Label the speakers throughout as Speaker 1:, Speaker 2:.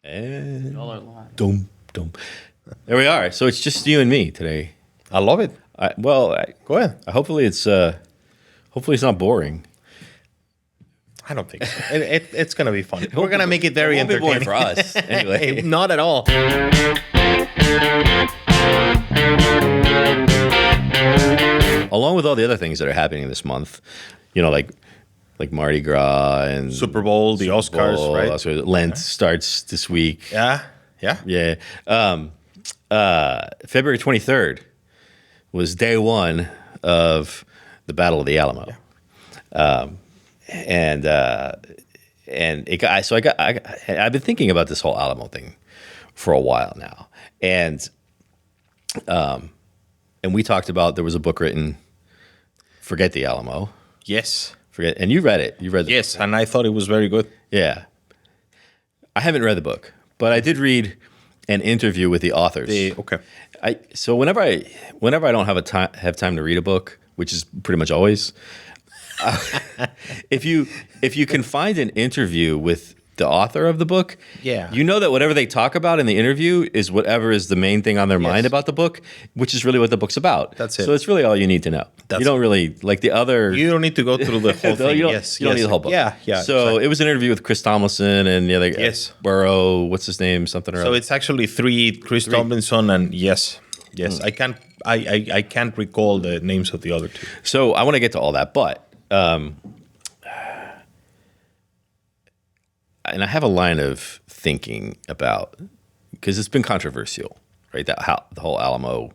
Speaker 1: And
Speaker 2: Y'all are live.
Speaker 1: dum, dum. There we are. So it's just you and me today.
Speaker 3: I love it.
Speaker 1: Go
Speaker 3: ahead.
Speaker 1: Hopefully it's not boring.
Speaker 3: I don't think so. It's going to be fun. We're going to make it very
Speaker 1: It won't be boring
Speaker 3: entertaining.
Speaker 1: for us. Anyway.
Speaker 3: Not at all.
Speaker 1: Along with all the other things that are happening this month, like Mardi Gras and
Speaker 3: Super Bowl, the Oscars,
Speaker 1: Bowl,
Speaker 3: right?
Speaker 1: Oscars. Lent starts this week.
Speaker 3: Yeah.
Speaker 1: Yeah. February 23rd was day one of the Battle of the Alamo.
Speaker 3: Yeah.
Speaker 1: I've been thinking about this whole Alamo thing for a while now. And we talked about, there was a book written, Forget the Alamo.
Speaker 3: Yes.
Speaker 1: And you read it. You read the
Speaker 3: Yes,
Speaker 1: book.
Speaker 3: and I thought it was very good.
Speaker 1: Yeah. I haven't read the book, but I did read an interview with the authors.
Speaker 3: Okay.
Speaker 1: So whenever I don't have time to read a book, which is pretty much always, if you can find an interview with the author of the book,
Speaker 3: Yeah.
Speaker 1: you know that whatever they talk about in the interview is whatever is the main thing on their mind about the book, which is really what the book's about.
Speaker 3: That's it.
Speaker 1: So it's really all you need to know. You don't really like the other.
Speaker 3: You don't need to go through the whole thing.
Speaker 1: You don't,
Speaker 3: Yes.
Speaker 1: you don't need the whole book.
Speaker 3: Yeah.
Speaker 1: So
Speaker 3: exactly.
Speaker 1: it was an interview with Christalmonson and the other guy,
Speaker 3: Yes.
Speaker 1: Burrow. What's his name? Something or
Speaker 3: So
Speaker 1: other.
Speaker 3: it's actually three, Christalmonson, and yes. I can't recall the names of the other two.
Speaker 1: So I want to get to all that, but and I have a line of thinking about, because it's been controversial, right? The whole Alamo,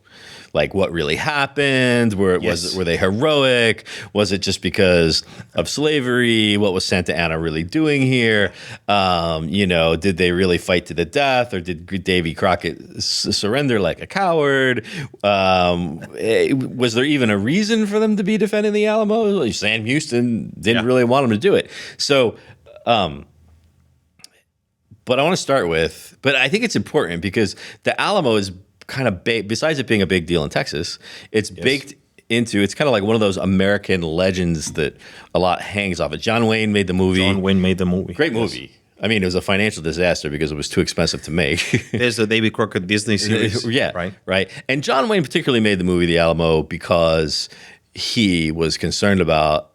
Speaker 1: like what really happened? Were they heroic? Was it just because of slavery? What was Santa Anna really doing here? Did they really fight to the death, or did Davy Crockett surrender like a coward? Was there even a reason for them to be defending the Alamo? Sam Houston didn't really want them to do it. So, but I want to start with, but I think it's important because the Alamo is kind of besides it being a big deal in Texas, it's baked into, it's kind of like one of those American legends that a lot hangs off it. John Wayne made the movie. Great movie. I mean, it was a financial disaster because it was too expensive to make.
Speaker 3: There's the Davy Crockett Disney series.
Speaker 1: Right. And John Wayne particularly made the movie The Alamo because he was concerned about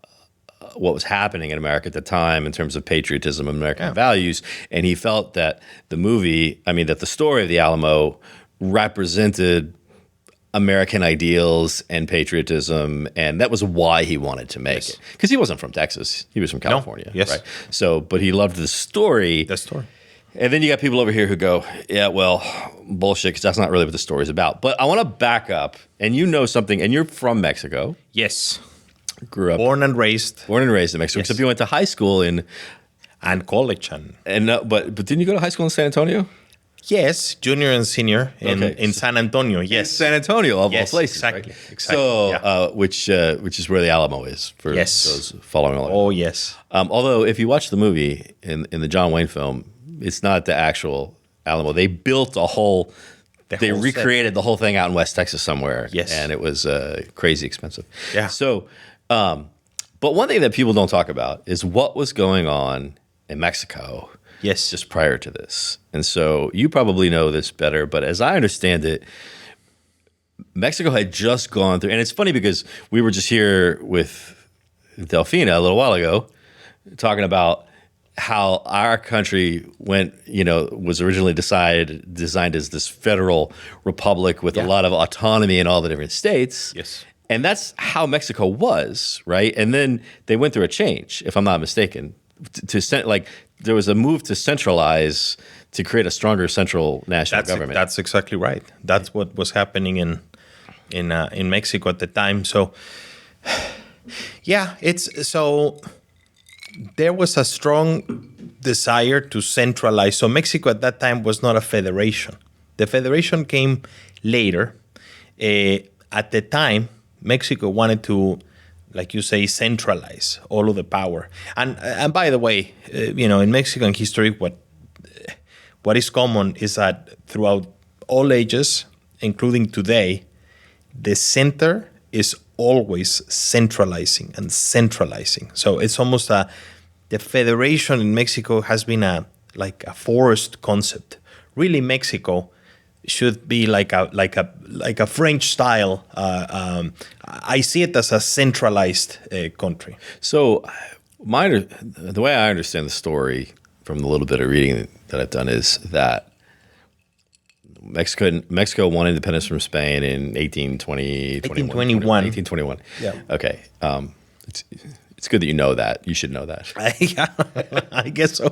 Speaker 1: what was happening in America at the time in terms of patriotism and American values. And he felt that that the story of the Alamo represented American ideals and patriotism. And that was why he wanted to make it. Because he wasn't from Texas. He was from California.
Speaker 3: Yes.
Speaker 1: Right. So, but he loved the story. And then you got people over here who go, yeah, well, bullshit, because that's not really what the story's about. But I want to back up, and you know something, and you're from Mexico.
Speaker 3: Yes.
Speaker 1: Grew up.
Speaker 3: Born and raised
Speaker 1: in Mexico.
Speaker 3: Yes.
Speaker 1: Except you went to high school and
Speaker 3: college.
Speaker 1: But didn't you go to high school in San Antonio?
Speaker 3: Yes, junior and senior in San Antonio. Yes,
Speaker 1: San Antonio of all places.
Speaker 3: Exactly.
Speaker 1: Right?
Speaker 3: Exactly.
Speaker 1: So, which is where the Alamo is for those following along.
Speaker 3: Oh yes.
Speaker 1: Although if you watch the movie in the John Wayne film, it's not the actual Alamo. They built they recreated the whole thing out in West Texas somewhere.
Speaker 3: Yes,
Speaker 1: and it was crazy expensive.
Speaker 3: Yeah.
Speaker 1: So, but one thing that people don't talk about is what was going on in Mexico.
Speaker 3: Yes.
Speaker 1: Just prior to this. And so you probably know this better, but as I understand it, Mexico had just gone through, and it's funny because we were just here with Delfina a little while ago talking about how our country was originally designed as this federal republic with a lot of autonomy in all the different states.
Speaker 3: Yes.
Speaker 1: And that's how Mexico was, right? And then they went through a change, if I'm not mistaken, there was a move to centralize, to create a stronger central national government.
Speaker 3: That's exactly right. That's what was happening in Mexico at the time. So, there was a strong desire to centralize. So Mexico at that time was not a federation. The federation came later. At the time, Mexico wanted to, like you say, centralize all of the power. And by the way, in Mexican history, what is common is that throughout all ages, including today, the center is always centralizing and centralizing. So it's almost the federation in Mexico has been like a forced concept. Really, Mexico should be like a French style. I see it as a centralized country.
Speaker 1: So, the way I understand the story from the little bit of reading that I've done is that Mexico won independence from Spain in
Speaker 3: 1821.
Speaker 1: 1821.
Speaker 3: Yeah.
Speaker 1: Okay. It's good that you know that. You should know that.
Speaker 3: Yeah, I guess so.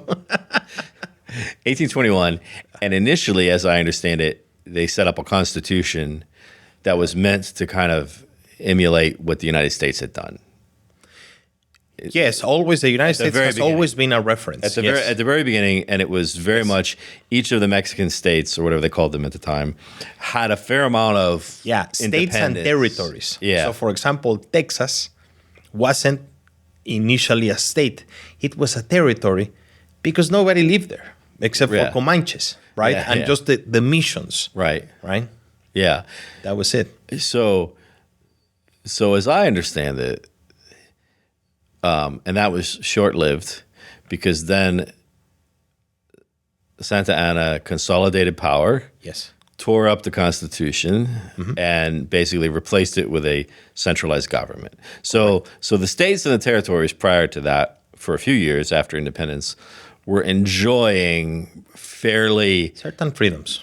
Speaker 1: 1821, and initially, as I understand it, they set up a constitution that was meant to kind of emulate what the United States had done.
Speaker 3: Yes, always the United States has always been a reference.
Speaker 1: At the very beginning, and it was very much each of the Mexican states, or whatever they called them at the time, had a fair amount of
Speaker 3: states and territories.
Speaker 1: Yeah.
Speaker 3: So, for example, Texas wasn't initially a state; it was a territory because nobody lived there except for Comanches, right? And just the missions,
Speaker 1: right? Yeah,
Speaker 3: that was it.
Speaker 1: So as I understand it. And that was short-lived because then Santa Anna consolidated power, tore up the Constitution, and basically replaced it with a centralized government. So the states and the territories prior to that, for a few years after independence, were enjoying fairly
Speaker 3: certain freedoms.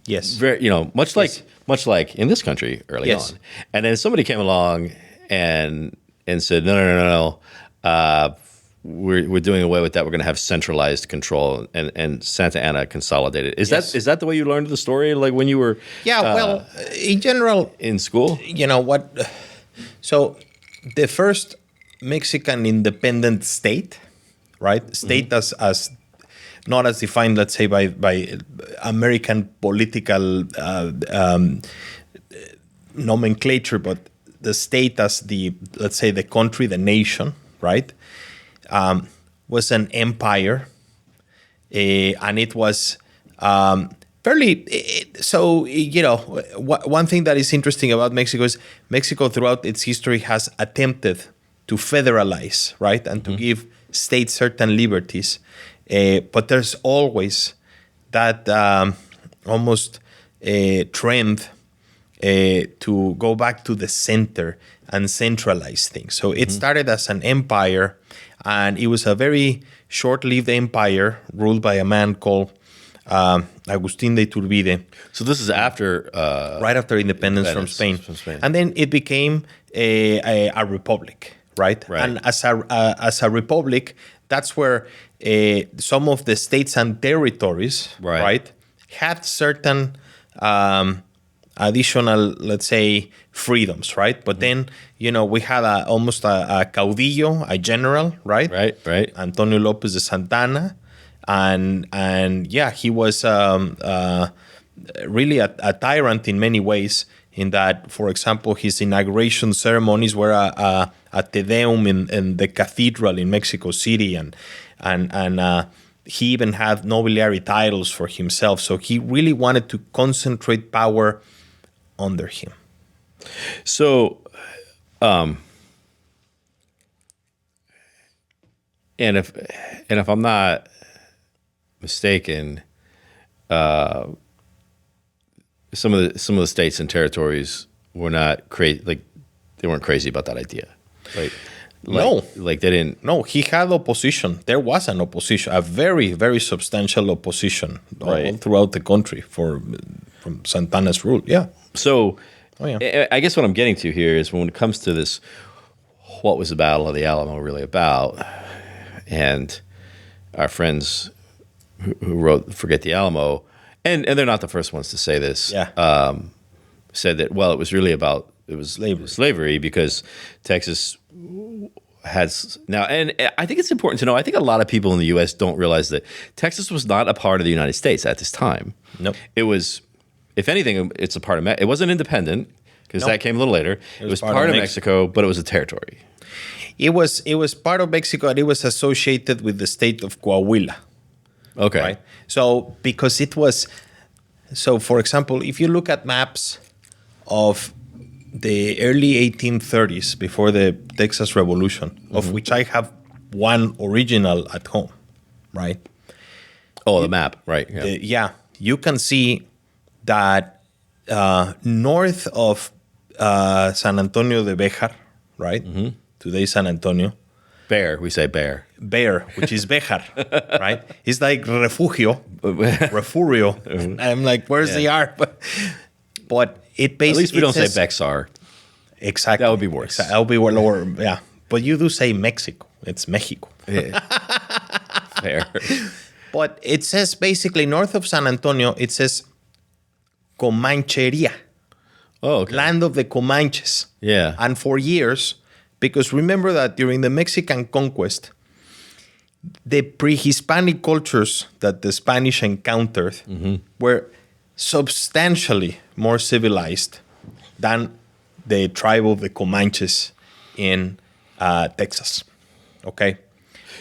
Speaker 3: Yes,
Speaker 1: very, much like in this country early on. And then somebody came along and said, no, we're doing away with that. We're going to have centralized control, and Santa Anna consolidated. Is that the way you learned the story? Like when you were
Speaker 3: in general
Speaker 1: in school?
Speaker 3: You know what? So the first Mexican independent state, right? State as not as defined, let's say by American political nomenclature, but the state as let's say the country, the nation, right, was an empire, and it was fairly. So one thing that is interesting about Mexico is Mexico throughout its history has attempted to federalize, right, and to give states certain liberties, but there's always that almost trend. To go back to the center and centralize things. So it started as an empire, and it was a very short-lived empire ruled by a man called Agustín de Iturbide.
Speaker 1: So this is after...
Speaker 3: right after independence from Spain. And then it became a republic, right? And as a republic, that's where some of the states and territories, right, had certain... additional, let's say, freedoms, right? But then, we had almost a caudillo, a general, right?
Speaker 1: Right.
Speaker 3: Antonio López de Santana. And he was really a tyrant in many ways, in that, for example, his inauguration ceremonies were a Te Deum in the cathedral in Mexico City, and he even had nobiliary titles for himself. So he really wanted to concentrate power under him.
Speaker 1: So, and if I'm not mistaken, some of the states and territories were not crazy. Like they weren't crazy about that idea.
Speaker 3: No,
Speaker 1: they didn't.
Speaker 3: No, he had opposition. There was an opposition, a very, very substantial opposition all throughout the country from Santana's rule. Yeah.
Speaker 1: So, I guess what I'm getting to here is when it comes to this, what was the Battle of the Alamo really about? And our friends who wrote Forget the Alamo, and they're not the first ones to say this, said that, well, it was really about slavery because Texas has now, and I think it's important to know, I think a lot of people in the U.S. don't realize that Texas was not a part of the United States at this time.
Speaker 3: Nope.
Speaker 1: It was, if anything, it's a part of, it wasn't independent because that came a little later. It was part of Mexico, but it was a territory.
Speaker 3: It was part of Mexico, and it was associated with the state of Coahuila.
Speaker 1: Okay.
Speaker 3: Right? So, because it was, so for example, if you look at maps of the early 1830s, before the Texas Revolution, of which I have one original at home, right?
Speaker 1: Oh, the map, right? Yeah.
Speaker 3: You can see that north of San Antonio de Béjar, right? Today San Antonio.
Speaker 1: Bear, we say bear.
Speaker 3: Bear, which is Béjar, right? It's like refugio. I'm like, where's the R? But it basically.
Speaker 1: At least we don't say Bexar.
Speaker 3: Exactly.
Speaker 1: That would be worse.
Speaker 3: That would be lower. Yeah. But you do say Mexico. It's Mexico.
Speaker 1: Yeah. Fair.
Speaker 3: But it says basically north of San Antonio, it says Comancheria.
Speaker 1: Oh, okay.
Speaker 3: Land of the Comanches.
Speaker 1: Yeah.
Speaker 3: And for years, because remember that during the Mexican conquest, the pre-Hispanic cultures that the Spanish encountered were substantially more civilized than the tribe of the Comanches in Texas. Okay?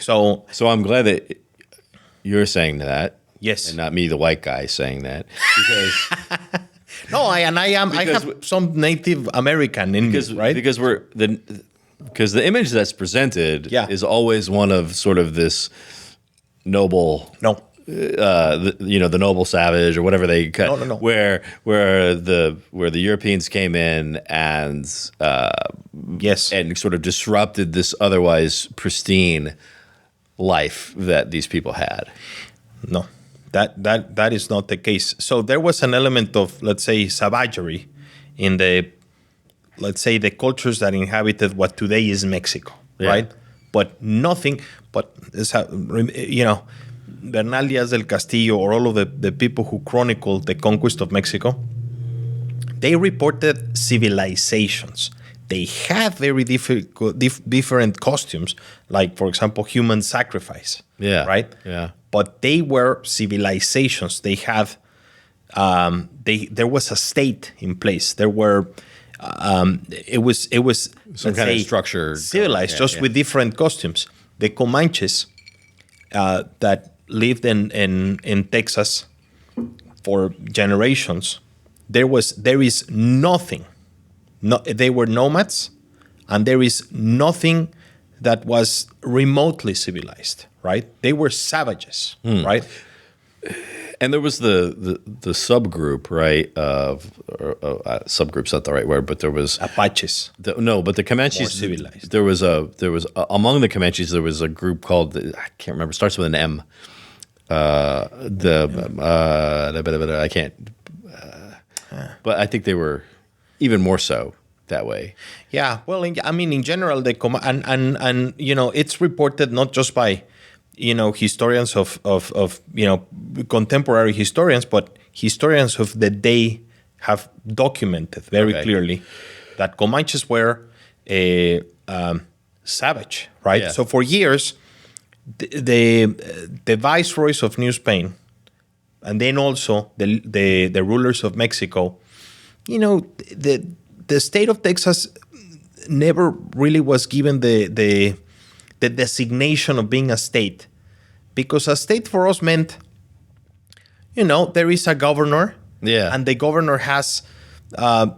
Speaker 3: So
Speaker 1: I'm glad that you're saying that.
Speaker 3: Yes.
Speaker 1: And not me, the white guy, saying that. Because
Speaker 3: no, I have some Native American in me, right?
Speaker 1: Because the image that's presented is always one of sort of this noble, the noble savage or whatever they cut.
Speaker 3: No.
Speaker 1: Where the Europeans came in and and sort of disrupted this otherwise pristine life that these people had.
Speaker 3: No, that is not the case. So there was an element of, let's say, savagery in the cultures that inhabited what today is Mexico, right? But nothing, Bernal Díaz del Castillo or all of the people who chronicled the conquest of Mexico, they reported civilizations. They had very different costumes, like, for example, human sacrifice, right?
Speaker 1: Yeah.
Speaker 3: But they were civilizations. They had, there was a state in place. There were, it was
Speaker 1: Some kind of structure.
Speaker 3: Civilized, with different costumes. The Comanches that lived in Texas for generations, there is nothing. No, they were nomads, and there is nothing that was remotely civilized, right? They were savages, right?
Speaker 1: And there was the subgroup, right? Subgroup's not the right word, but there was
Speaker 3: Apaches.
Speaker 1: But the Comanches.
Speaker 3: More civilized.
Speaker 1: There was among the Comanches there was a group called, I can't remember. It starts with an M. I can't. But I think they were even more so that way.
Speaker 3: Yeah. Well, in general, and it's reported not just by historians of contemporary historians, but historians of the day have documented very clearly that Comanches were savage, right?
Speaker 1: Yeah.
Speaker 3: So for years, the viceroys of New Spain, and then also the rulers of Mexico, the state of Texas never really was given the designation of being a state, because a state for us meant, there is a governor, and the governor has a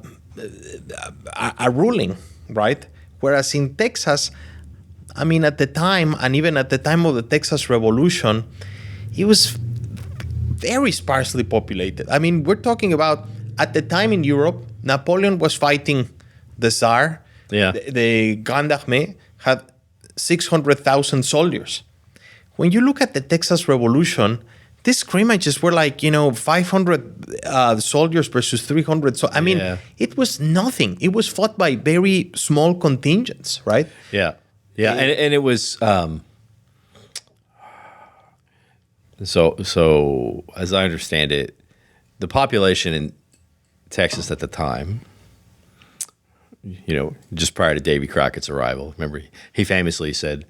Speaker 3: ruling, right? Whereas in Texas, at the time, and even at the time of the Texas Revolution, it was very sparsely populated. We're talking about, at the time in Europe, Napoleon was fighting the Tsar.
Speaker 1: Yeah.
Speaker 3: The Grande Armée had 600,000 soldiers. When you look at the Texas Revolution, these scrimmages were like, 500 soldiers versus 300. So, it was nothing. It was fought by very small contingents, right?
Speaker 1: Yeah. Yeah. And it was, so as I understand it, the population in Texas at the time, just prior to Davy Crockett's arrival, remember, he famously said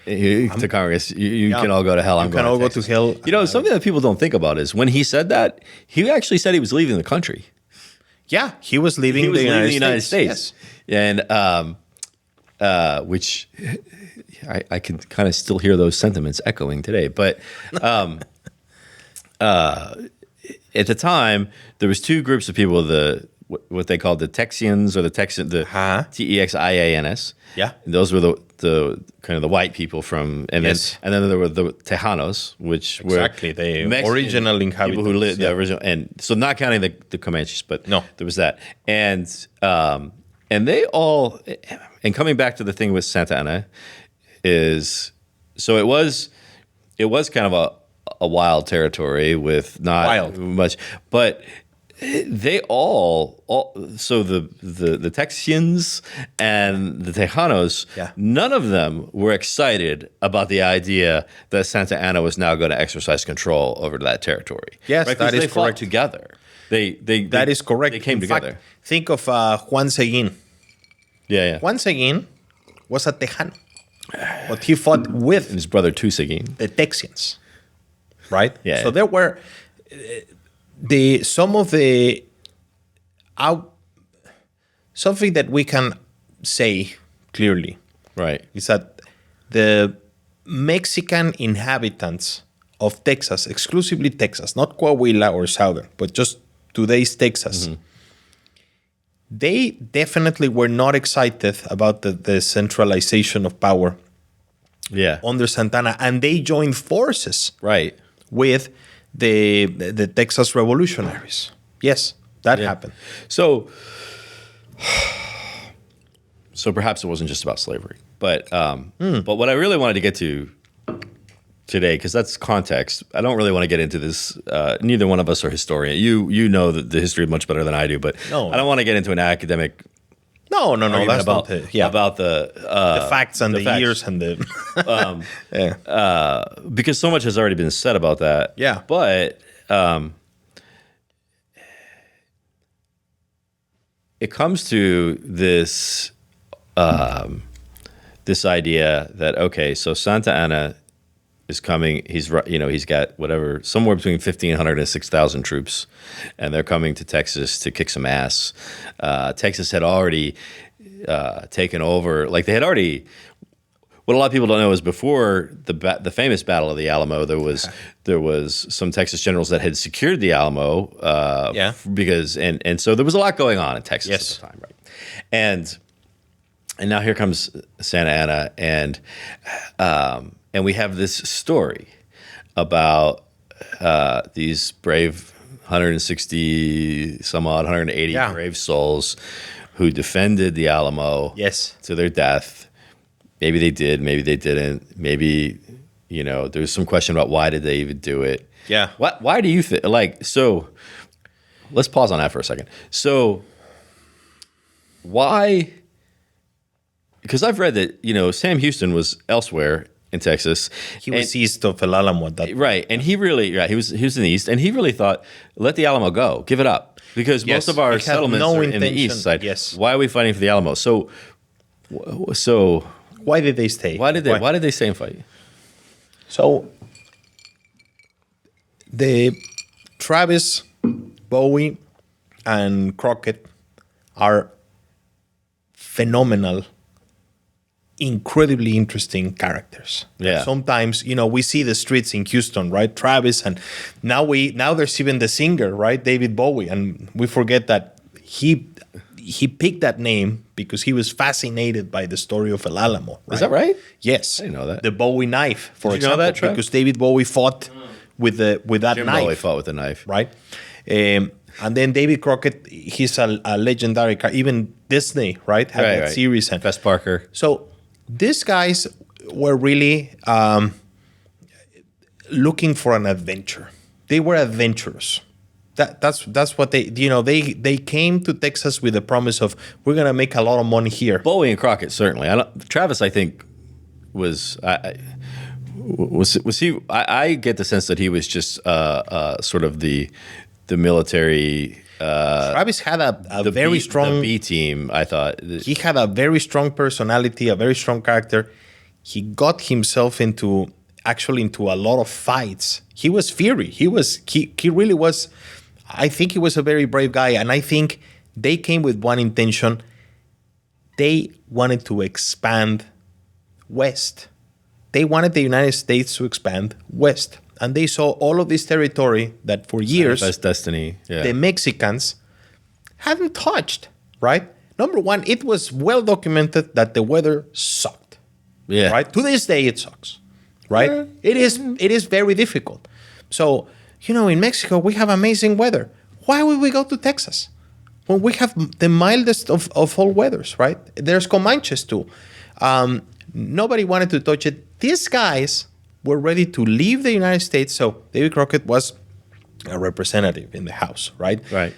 Speaker 1: to Congress, you can all go to hell. I'm going to Texas.
Speaker 3: Go to hell.
Speaker 1: Something that people don't think about is when he said that, he actually said he was leaving the country.
Speaker 3: Yeah, he was leaving the United States.
Speaker 1: Yes. And which I can kind of still hear those sentiments echoing today. But at the time, there was two groups of people, the what they called the Texians or the Texan, the Texians.
Speaker 3: Yeah.
Speaker 1: And those were the kind of the white people from, and
Speaker 3: Yes.
Speaker 1: then there were the Tejanos, which
Speaker 3: Exactly,
Speaker 1: were
Speaker 3: the
Speaker 1: Mexican
Speaker 3: original
Speaker 1: people
Speaker 3: inhabitants,
Speaker 1: who lived
Speaker 3: yeah.
Speaker 1: the original, and so not counting the Comanches, but
Speaker 3: No.
Speaker 1: there was that, and they all, and coming back to the thing with Santa Anna, is so it was kind of a wild territory with not
Speaker 3: Wild.
Speaker 1: much, but they all so the Texians and the Tejanos,
Speaker 3: Yeah.
Speaker 1: none of them were excited about the idea that Santa Anna was now going to exercise control over that territory.
Speaker 3: Yes,
Speaker 1: Right? 'Cause
Speaker 3: that is
Speaker 1: they fought
Speaker 3: correct.
Speaker 1: together.
Speaker 3: That is correct.
Speaker 1: They came
Speaker 3: In fact,
Speaker 1: together.
Speaker 3: think of Juan Seguin.
Speaker 1: Yeah.
Speaker 3: Juan Seguin was a Tejano, but he fought with
Speaker 1: And his brother Seguin.
Speaker 3: the Texians, right?
Speaker 1: Yeah.
Speaker 3: So there were something that we can say clearly
Speaker 1: Right.
Speaker 3: is that the Mexican inhabitants of Texas, exclusively Texas, not Coahuila or Southern, but just today's Texas, they definitely were not excited about the centralization of power
Speaker 1: Yeah.
Speaker 3: under Santana, and they joined forces
Speaker 1: Right.
Speaker 3: with the Texas revolutionaries. Yes, that happened.
Speaker 1: So perhaps it wasn't just about slavery, but what I really wanted to get to today, because that's context. I don't really want to get into this. Neither one of us are historian. You know the history much better than I do, but
Speaker 3: No.
Speaker 1: I don't want to get into an academic
Speaker 3: No,
Speaker 1: argument
Speaker 3: that's
Speaker 1: about
Speaker 3: not it. Yeah.
Speaker 1: about the
Speaker 3: Facts and the
Speaker 1: facts.
Speaker 3: years and the
Speaker 1: because so much has already been said about that.
Speaker 3: Yeah.
Speaker 1: But it comes to this this idea that, okay, so Santa Anna is coming. He's got whatever, somewhere between 1,500 and 6,000 troops, and they're coming to Texas to kick some ass. Texas had already taken over. Like they had already. What a lot of people don't know is before the famous Battle of the Alamo, there was some Texas generals that had secured the Alamo. Because and so there was a lot going on in Texas at the time, right? And now here comes Santa Anna, and we have this story about these brave 160 some odd 180 brave souls who defended the Alamo to their death. Maybe they did, maybe they didn't. Maybe, there's some question about why did they even do it.
Speaker 3: Yeah.
Speaker 1: Why do you think, so let's pause on that for a second. So why, because I've read that, Sam Houston was elsewhere in Texas.
Speaker 3: He was east of El Alamo at that point.
Speaker 1: Right. And he really, he was in the east, and he really thought, let the Alamo go, give it up. Because most of our settlements are in the east side.
Speaker 3: Yes.
Speaker 1: Why are we fighting for the Alamo? So
Speaker 3: why did they stay?
Speaker 1: Why did they stay and fight?
Speaker 3: So the Travis, Bowie, and Crockett are phenomenal, incredibly interesting characters.
Speaker 1: Yeah.
Speaker 3: Sometimes, we see the streets in Houston, right? Travis, and now there's even the singer, right? David Bowie, and we forget that he picked that name because he was fascinated by the story of El Alamo. Right?
Speaker 1: Is that right?
Speaker 3: Yes.
Speaker 1: I didn't know that.
Speaker 3: The Bowie knife, for
Speaker 1: Did you
Speaker 3: example,
Speaker 1: know that, Trev?
Speaker 3: because David Bowie fought with that
Speaker 1: Jim
Speaker 3: knife.
Speaker 1: Bowie fought with a knife.
Speaker 3: Right? And then David Crockett, he's a legendary character. Even Disney, right? Had that series. And
Speaker 1: Fess Parker.
Speaker 3: so these guys were really looking for an adventure. They were adventurous. That's what they came to Texas with the promise of, we're gonna make a lot of money here.
Speaker 1: Bowie and Crockett, certainly. Travis, I think, was he? I get the sense that he was just sort of the military.
Speaker 3: Travis had a very strong
Speaker 1: B team. I thought
Speaker 3: he had a very strong personality, a very strong character. He got himself into a lot of fights. He was fiery. He really was. I think he was a very brave guy, and I think they came with one intention. They wanted to expand west. They wanted the United States to expand west. And they saw all of this territory that for years,
Speaker 1: Manifest Destiny. Yeah.
Speaker 3: the Mexicans hadn't touched, right? Number one, it was well documented that the weather sucked.
Speaker 1: Yeah.
Speaker 3: Right? To this day, it sucks. Right? It is very difficult. So, in Mexico, we have amazing weather. Why would we go to Texas when we have the mildest of all weathers, right? There's Comanches too. Nobody wanted to touch it. These guys were ready to leave the United States. So David Crockett was a representative in the House, right?
Speaker 1: Right.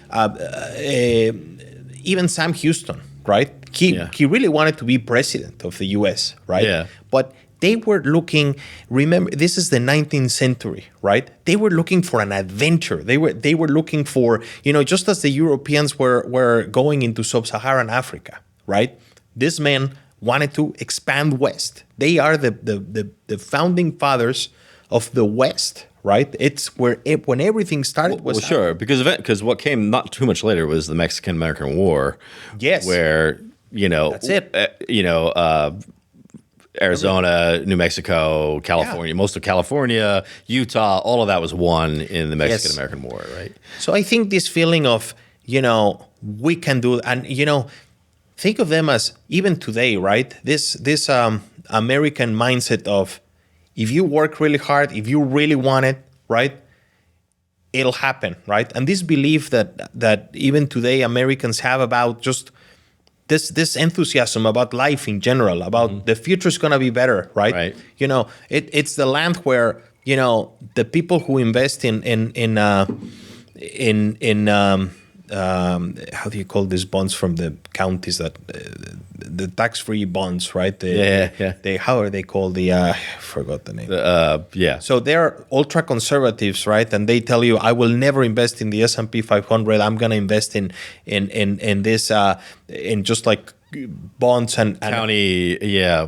Speaker 3: Even Sam Houston, right? He really wanted to be president of the U.S., right?
Speaker 1: Yeah.
Speaker 3: But they were looking. Remember, this is the 19th century, right? They were looking for an adventure. They were looking for, just as the Europeans were going into sub-Saharan Africa, right? These men wanted to expand west. They are the founding fathers of the West, right? It's when everything started was
Speaker 1: sure, because what came not too much later was the Mexican-American War.
Speaker 3: Yes.
Speaker 1: Where,
Speaker 3: that's it.
Speaker 1: Arizona, New Mexico, California, most of California, Utah, all of that was won in the Mexican-American War, right?
Speaker 3: So I think this feeling of, we can do, and, think of them as, even today, right? This American mindset of, if you work really hard, if you really want it, right, it'll happen, right? And this belief that even today Americans have about just this enthusiasm about life in general, about the future is going to be better, right?
Speaker 1: Right.
Speaker 3: It's the land where the people who invest in how do you call these bonds from the counties that the tax-free bonds, right? How are they called? I forgot the name. So they're ultra conservatives, right? And they tell you, I will never invest in the S&P 500. I'm going to invest in this in just like bonds and
Speaker 1: county.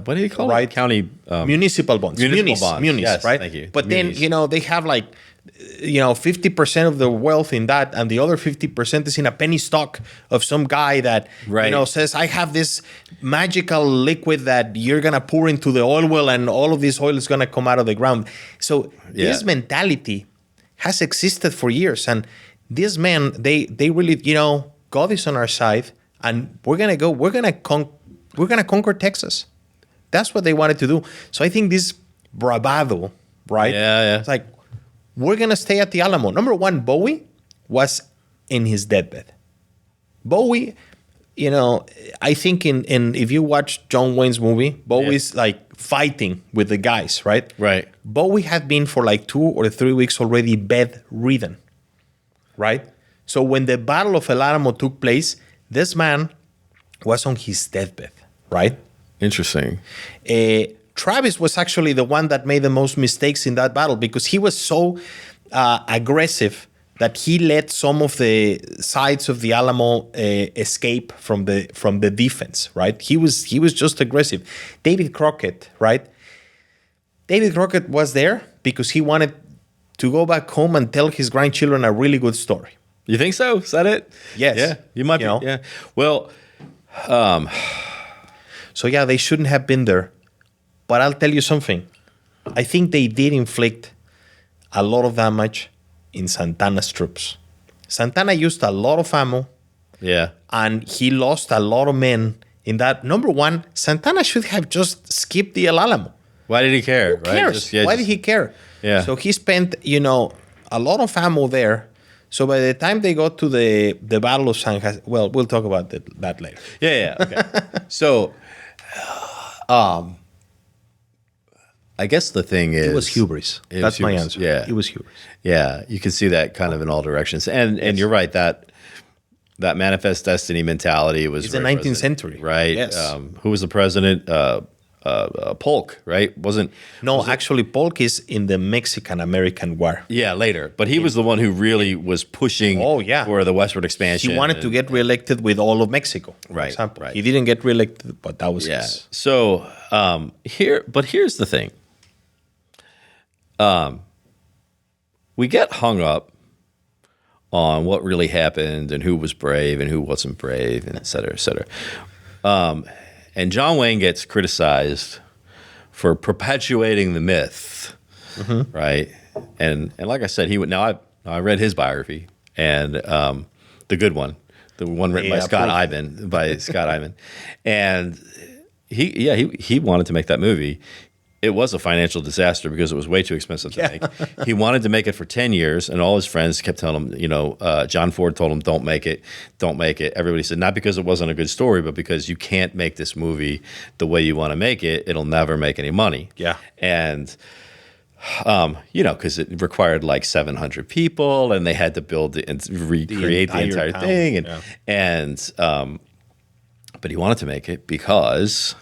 Speaker 1: What do you call it? County
Speaker 3: municipal bonds.
Speaker 1: Municipal bonds. Yes,
Speaker 3: right?
Speaker 1: Thank you.
Speaker 3: But then they have like 50% of the wealth in that, and the other 50% is in a penny stock of some guy that says, I have this magical liquid that you're gonna pour into the oil well, and all of this oil is gonna come out of the ground. So this mentality has existed for years, and these men, they really, God is on our side, and we're gonna conquer Texas. That's what they wanted to do. So I think this bravado, right? It's like, we're going to stay at the Alamo. Number one, Bowie was in his deathbed. Bowie, I think in if you watch John Wayne's movie, Bowie's like fighting with the guys, right?
Speaker 1: Right.
Speaker 3: Bowie had been for like 2 or 3 weeks already bedridden, right? So when the Battle of El Alamo took place, this man was on his deathbed, right?
Speaker 1: Interesting.
Speaker 3: Travis was actually the one that made the most mistakes in that battle because he was so aggressive that he let some of the sides of the Alamo escape from the defense, right? He was just aggressive. David Crockett, right? David Crockett was there because he wanted to go back home and tell his grandchildren a really good story.
Speaker 1: You think so? Is that it?
Speaker 3: Yes.
Speaker 1: Yeah, you might be. Yeah. Well,
Speaker 3: so yeah, they shouldn't have been there. But I'll tell you something. I think they did inflict a lot of damage in Santana's troops. Santana used a lot of ammo.
Speaker 1: Yeah.
Speaker 3: And he lost a lot of men in that. Number one, Santana should have just skipped the El Alamo.
Speaker 1: Why did he care?
Speaker 3: Who cares? Why did he care?
Speaker 1: Yeah.
Speaker 3: So he spent, a lot of ammo there. So by the time they got to the Battle of San Jose, well, we'll talk about that later.
Speaker 1: Yeah. Okay. So, I guess the thing is,
Speaker 3: it was hubris. That's my answer.
Speaker 1: Yeah,
Speaker 3: it was hubris.
Speaker 1: Yeah, you can see that kind of in all directions, and you're right that manifest destiny mentality was.
Speaker 3: It's the 19th century,
Speaker 1: right?
Speaker 3: Yes.
Speaker 1: Who was the president? Polk, right?
Speaker 3: Actually, Polk is in the Mexican-American War.
Speaker 1: Yeah, later, but he was the one who really was pushing. For the westward expansion.
Speaker 3: He wanted to get reelected with all of Mexico, for example. Right. He didn't get reelected, but that was his.
Speaker 1: So here's the thing. We get hung up on what really happened and who was brave and who wasn't brave, and et cetera, et cetera. And John Wayne gets criticized for perpetuating the myth, right? And like I said, I read his biography, and the good one, the one written by Scott Ivan, and he wanted to make that movie. It was a financial disaster because it was way too expensive to make. He wanted to make it for 10 years, and all his friends kept telling him, John Ford told him, don't make it. Everybody said, not because it wasn't a good story, but because you can't make this movie the way you want to make it. It'll never make any money.
Speaker 3: Yeah.
Speaker 1: And, because it required like 700 people, and they had to build and recreate the entire thing. But he wanted to make it because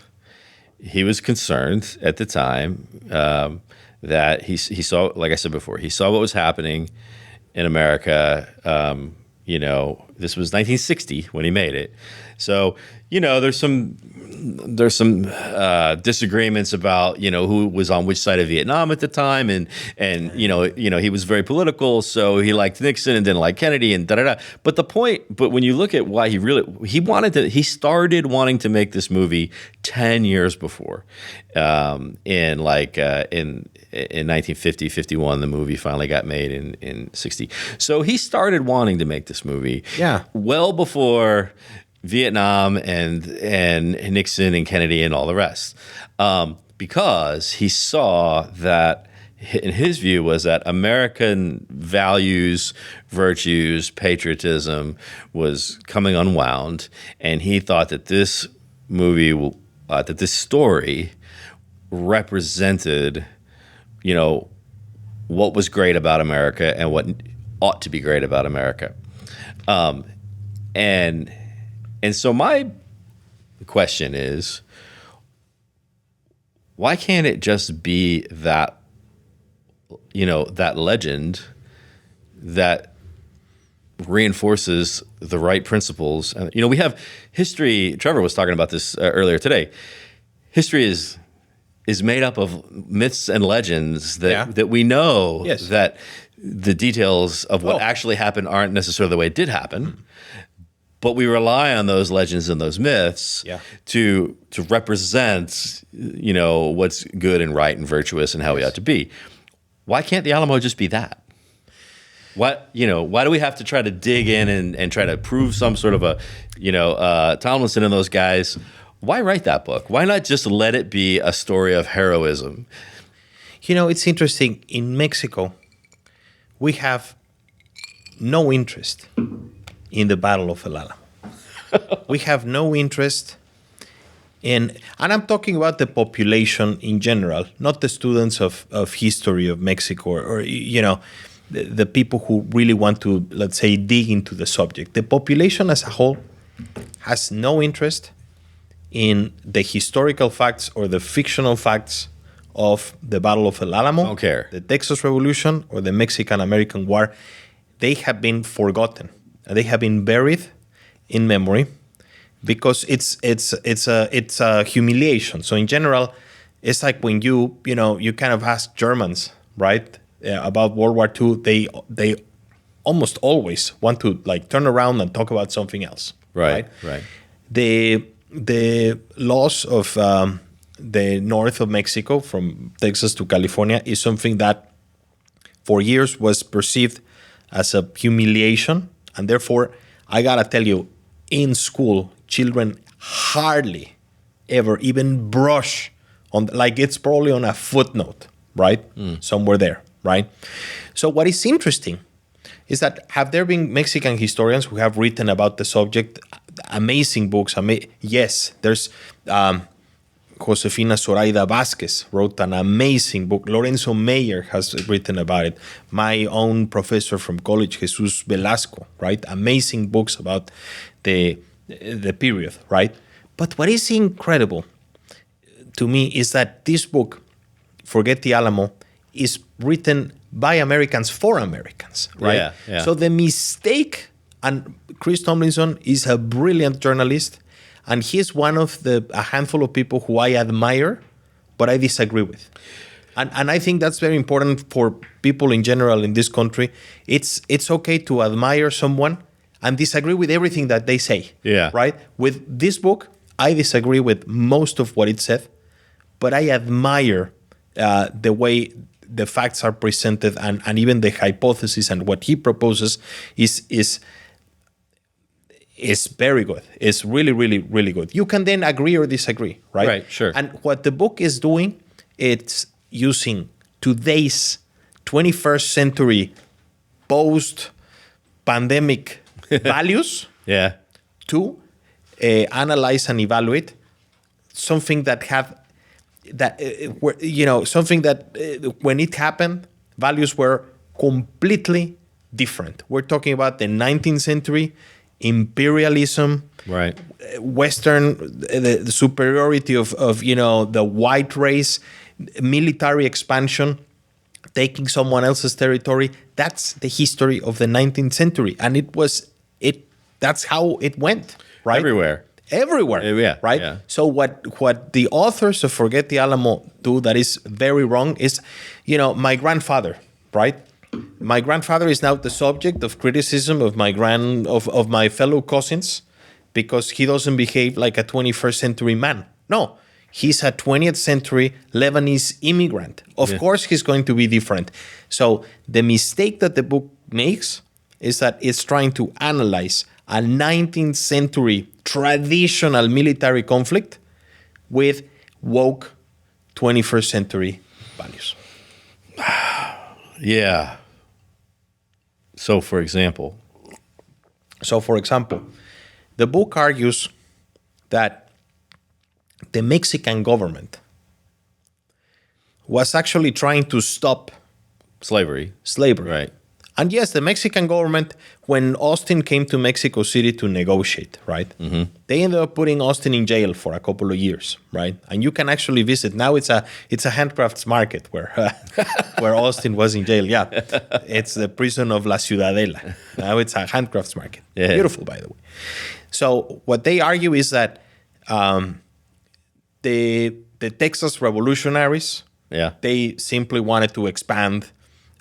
Speaker 1: he was concerned at the time that he saw, like I said before, he saw what was happening in America. This was 1960 when he made it. So, there's some disagreements about, who was on which side of Vietnam at the time. And he was very political. So he liked Nixon and didn't like Kennedy and da-da-da. But when you look at why he started wanting to make this movie 10 years before. In 1950, 51, the movie finally got made in 60. So he started wanting to make this movie well before Vietnam and Nixon and Kennedy and all the rest, because he saw that, in his view, was that American values, virtues, patriotism was coming unwound, and he thought that this movie, that this story represented, what was great about America and what ought to be great about America. And so my question is, why can't it just be that, that legend that reinforces the right principles? We have history. Trevor was talking about this earlier today. History is made up of myths and legends that we know that the details of what actually happened aren't necessarily the way it did happen. But we rely on those legends and those myths to represent, what's good and right and virtuous and how we ought to be. Why can't the Alamo just be that? Why do we have to try to dig in and try to prove some sort of Tomlinson and those guys? Why write that book? Why not just let it be a story of heroism?
Speaker 3: It's interesting. In Mexico, we have no interest in the Battle of El Alamo. We have no interest and I'm talking about the population in general, not the students of history of Mexico or the people who really want to, let's say, dig into the subject. The population as a whole has no interest in the historical facts or the fictional facts of the Battle of El Alamo,
Speaker 1: don't care.
Speaker 3: The Texas Revolution, or the Mexican-American War. They have been forgotten. They have been buried in memory because it's a humiliation. So in general, it's like when you kind of ask Germans, right, about World War II, they almost always want to turn around and talk about something else.
Speaker 1: Right.
Speaker 3: The loss of the north of Mexico from Texas to California is something that for years was perceived as a humiliation. And therefore, I got to tell you, in school, children hardly ever even brush on, it's probably on a footnote, right? Somewhere there, right? So what is interesting is that have there been Mexican historians who have written about the subject, amazing books? Yes, there's Josefina Zoraida Vázquez wrote an amazing book. Lorenzo Meyer has written about it. My own professor from college, Jesus Velasco, right? Amazing books about the period, right? But what is incredible to me is that this book, Forget the Alamo, is written by Americans for Americans, right?
Speaker 1: Yeah.
Speaker 3: So the mistake, and Christalmonson is a brilliant journalist, and he's one of a handful of people who I admire, but I disagree with. And I think that's very important for people in general in this country. It's okay to admire someone and disagree with everything that they say.
Speaker 1: Yeah.
Speaker 3: Right? With this book, I disagree with most of what it said, but I admire the way the facts are presented and even the hypothesis and what he proposes is is very good. It's really, really, really good. You can then agree or disagree, right?
Speaker 1: Right, sure.
Speaker 3: And what the book is doing, it's using today's 21st century post-pandemic values
Speaker 1: Yeah.
Speaker 3: to analyze and evaluate something that something that when it happened, values were completely different. We're talking about the 19th century, imperialism,
Speaker 1: Right.
Speaker 3: Western, the superiority of the white race, military expansion, taking someone else's territory. That's the history of the 19th century, and that's how it went, right? Everywhere,
Speaker 1: Yeah,
Speaker 3: right?
Speaker 1: yeah.
Speaker 3: So what the authors of Forget the Alamo do that is very wrong is, my grandfather, right? My grandfather is now the subject of criticism of of my fellow cousins because he doesn't behave like a 21st century man. No, he's a 20th century Lebanese immigrant. Of course, he's going to be different. So the mistake that the book makes is that it's trying to analyze a 19th century traditional military conflict with woke 21st century values.
Speaker 1: Yeah. So, for example,
Speaker 3: the book argues that the Mexican government was actually trying to stop
Speaker 1: slavery.
Speaker 3: slavery. And yes, the Mexican government, when Austin came to Mexico City to negotiate, right? Mm-hmm. They ended up putting Austin in jail for a couple of years, right? And you can actually visit. Now it's a handcrafts market where where Austin was in jail. Yeah, it's the prison of La Ciudadela. Now it's a handcrafts market.
Speaker 1: Yeah.
Speaker 3: Beautiful, by the way. So what they argue is that the Texas revolutionaries, they simply wanted to expand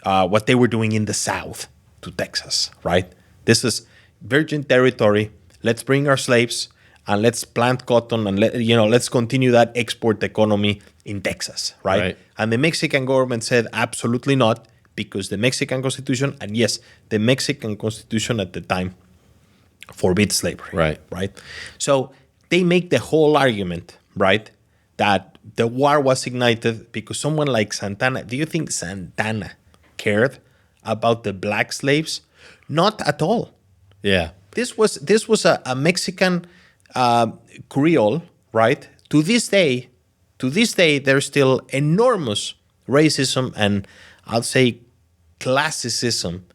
Speaker 3: what they were doing in the South to Texas, right? This is virgin territory. Let's bring our slaves and let's plant cotton and let's continue that export economy in Texas, right? And the Mexican government said absolutely not, because the Mexican Constitution, and yes, the Mexican Constitution at the time forbids slavery, right? So they make the whole argument, right, that the war was ignited because someone like Santana. Do you think Santana cared about the black slaves? Not at all.
Speaker 1: Yeah.
Speaker 3: This was a Mexican Creole, right? To this day, there's still enormous racism and I'll say classicism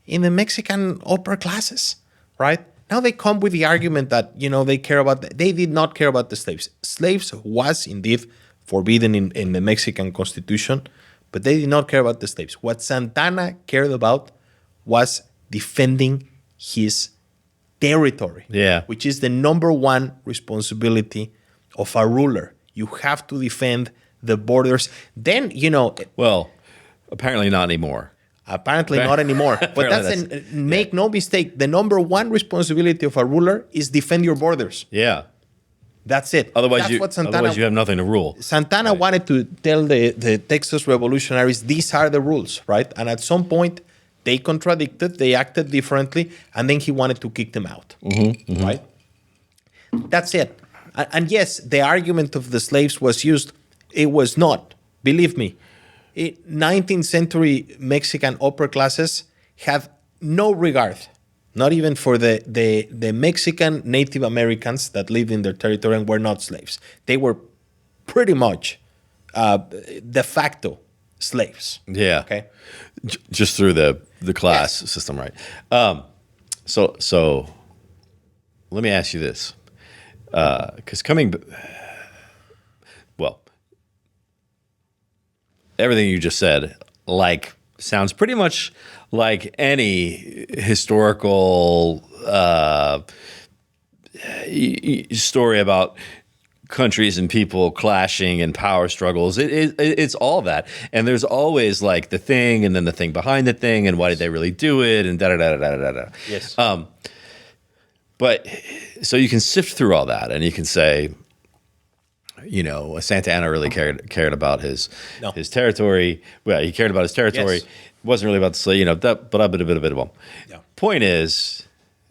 Speaker 3: in the Mexican upper classes, right? Now they come with the argument that they did not care about the slaves. Slaves was indeed forbidden in the Mexican Constitution, but they did not care about the slaves. What Santana cared about was defending his territory, which is the number one responsibility of a ruler. You have to defend the borders. Then,
Speaker 1: Well, apparently not anymore.
Speaker 3: Apparently not anymore. But make no mistake, the number one responsibility of a ruler is defend your borders.
Speaker 1: Yeah.
Speaker 3: That's it.
Speaker 1: Otherwise, you have nothing to rule.
Speaker 3: Santana wanted to tell the Texas revolutionaries, these are the rules, right? And at some point, they contradicted, they acted differently, and then he wanted to kick them out, right? That's it. And yes, the argument of the slaves was used. It was not. Believe me, 19th century Mexican upper classes had no regard, not even for the Mexican Native Americans that lived in their territory and were not slaves. They were pretty much de facto slaves.
Speaker 1: Yeah.
Speaker 3: Okay.
Speaker 1: Just through the class system, right? So let me ask you this, because everything you just said, sounds pretty much like any historical story about countries and people clashing and power struggles. It's all that, and there's always the thing, and then the thing behind the thing, and why did they really do it, and da da da da da da.
Speaker 3: Yes.
Speaker 1: But so you can sift through all that, and you can say, Santa Anna really cared about his territory. Well, he cared about his territory.
Speaker 3: Yes.
Speaker 1: It wasn't really about the slave, but a bit of them.
Speaker 3: Yeah.
Speaker 1: Point is,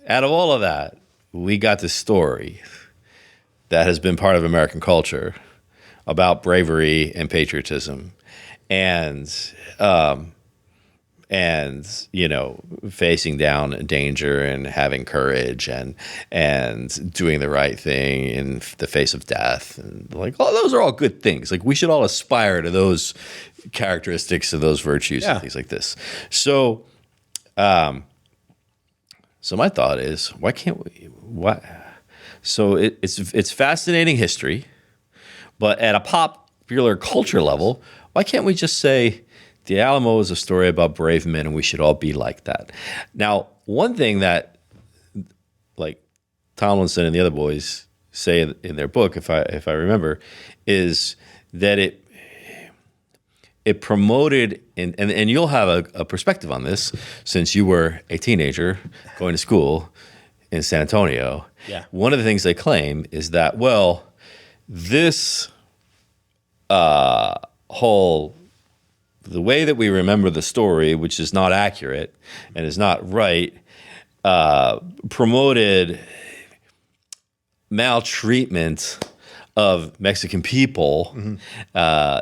Speaker 1: out of all of that, we got this story that has been part of American culture about bravery and patriotism, and facing down danger and having courage and doing the right thing in the face of death, and like, oh, those are all good things. Like, we should all aspire to those characteristics and those virtues and things like this. So, so my thought is, why can't we? Why? So it's fascinating history, but at a popular culture level, why can't we just say the Alamo is a story about brave men and we should all be like that? Now, one thing that like Tomlinson and the other boys say in their book, if I remember, is that it promoted, and you'll have a perspective on this since you were a teenager going to school in San Antonio.
Speaker 3: Yeah.
Speaker 1: One of the things they claim is that, well, this whole, the way that we remember the story, which is not accurate and is not right, promoted maltreatment of Mexican people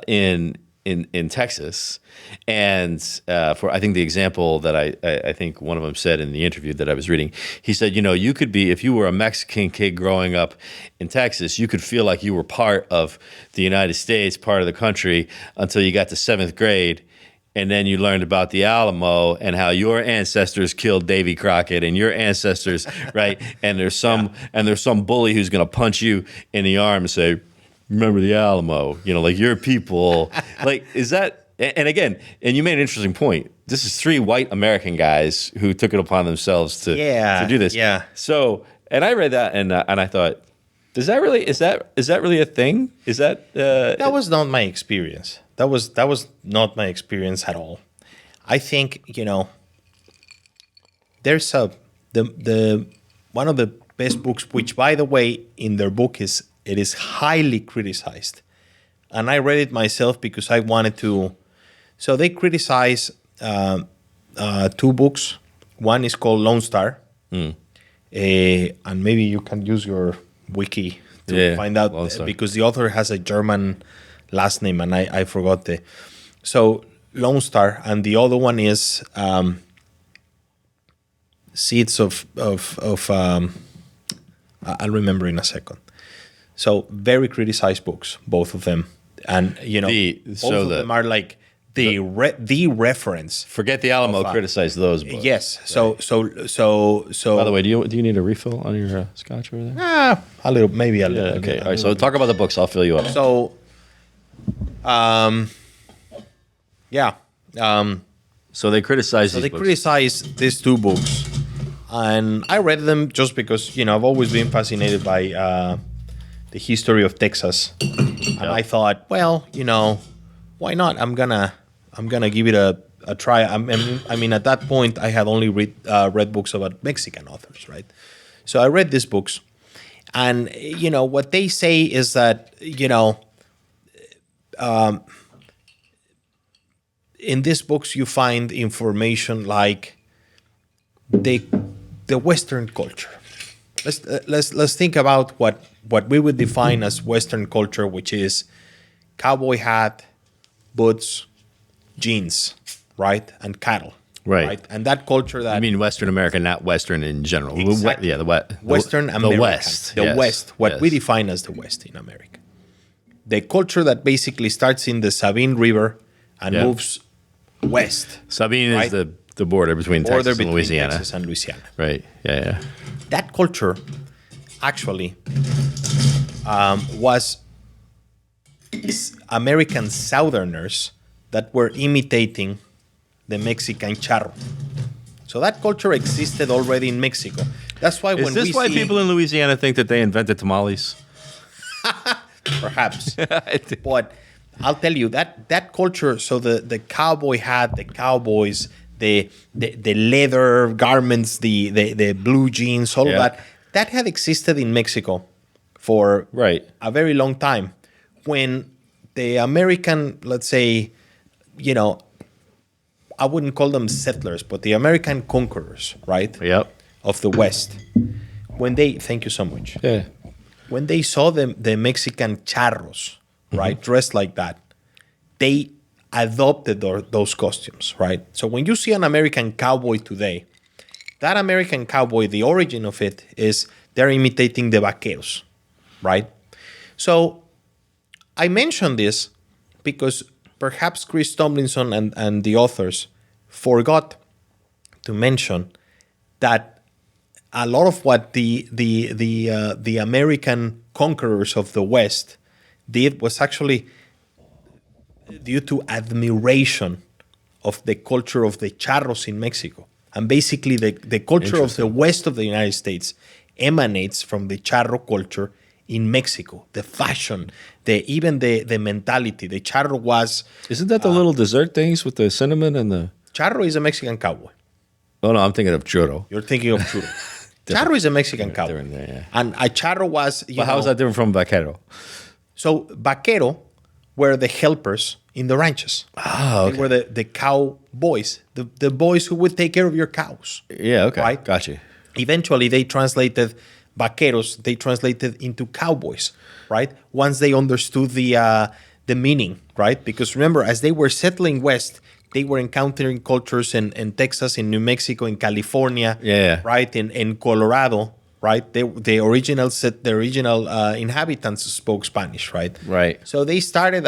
Speaker 1: in Texas. And for, I think the example that I think one of them said in the interview that I was reading, he said, you could be, if you were a Mexican kid growing up in Texas, you could feel like you were part of the United States, part of the country, until you got to 7th grade. And then you learned about the Alamo and how your ancestors killed Davy Crockett and your ancestors, right? And there's some bully who's going to punch you in the arm and say, remember the Alamo, like your people. Like, is that, and again, and you made an interesting point. This is 3 white American guys who took it upon themselves to do this.
Speaker 3: Yeah.
Speaker 1: So, and I read that and I thought, is that really a thing? Is that
Speaker 3: that was not my experience. That was not my experience at all. I think, there's the one of the best books, which by the way, in their book it is highly criticized. And I read it myself because I wanted to. So they criticize 2 books. One is called Lone Star. And maybe you can use your wiki to find out, because the author has a German last name and I forgot the. So Lone Star, and the other one is Seeds of I'll remember in a second. So very criticized books, both of them, and both of them are like the reference.
Speaker 1: Forget the Alamo criticized those books.
Speaker 3: Yes.
Speaker 1: Right.
Speaker 3: So.
Speaker 1: By the way, do you need a refill on your scotch over there?
Speaker 3: A little, maybe a little.
Speaker 1: Okay. All right. So talk about the books. I'll fill you up.
Speaker 3: So,
Speaker 1: So they criticize.
Speaker 3: So they criticize these 2 books, and I read them just because I've always been fascinated by the history of Texas, and I thought, well, why not? I'm gonna give it a try. I mean, at that point, I had only read books about Mexican authors, right? So I read these books, and what they say is that in these books you find information like the Western culture. Let's think about what we would define as Western culture, which is cowboy hat, boots, jeans, right, and cattle,
Speaker 1: right?
Speaker 3: And that culture that,
Speaker 1: I mean, Western American, not Western in general.
Speaker 3: Exactly.
Speaker 1: Yeah,
Speaker 3: Western American,
Speaker 1: the West,
Speaker 3: West, what we define as the West in America. The culture that basically starts in the Sabine River and moves west.
Speaker 1: Sabine is the border between Texas and Louisiana.
Speaker 3: Texas and Louisiana.
Speaker 1: Right. Yeah.
Speaker 3: That culture actually was American Southerners that were imitating the Mexican charro. So that culture existed already in Mexico. That's why
Speaker 1: Is this why people in Louisiana think that they invented tamales?
Speaker 3: Perhaps. But I'll tell you that culture, so the cowboy hat, the cowboys, the leather garments, the blue jeans, all of that had existed in Mexico for a very long time. When the American, let's say, I wouldn't call them settlers, but the American conquerors, right?
Speaker 1: Yep.
Speaker 3: Of the West. when they, thank you so much.
Speaker 1: Yeah.
Speaker 3: When they saw the Mexican charros, right, dressed like that, they adopted those costumes, right? So when you see an American cowboy today, that American cowboy, the origin of it is they're imitating the vaqueros, right? So I mention this because perhaps Christalmonson and the authors forgot to mention that a lot of what the American conquerors of the West did was actually due to admiration of the culture of the charros in Mexico. And basically the culture of the west of the United States emanates from the charro culture in Mexico. The fashion, even the mentality. The charro was...
Speaker 1: Isn't that the little dessert things with the cinnamon and the...
Speaker 3: Charro is a Mexican cowboy.
Speaker 1: Oh, no, I'm thinking of churro.
Speaker 3: You're thinking of churro. Charro is a Mexican cowboy.
Speaker 1: Yeah.
Speaker 3: And a charro was...
Speaker 1: How is that different from vaquero?
Speaker 3: So vaquero were the helpers in the ranches.
Speaker 1: Oh, okay.
Speaker 3: They were the cowboys, the boys who would take care of your cows.
Speaker 1: Yeah, okay.
Speaker 3: Right?
Speaker 1: Gotcha.
Speaker 3: Eventually, they translated vaqueros, they translated into cowboys, right? Once they understood the meaning, right? Because remember, as they were settling west, they were encountering cultures in Texas, in New Mexico, in California, right? In Colorado, right? The original inhabitants spoke Spanish, right?
Speaker 1: Right.
Speaker 3: So they started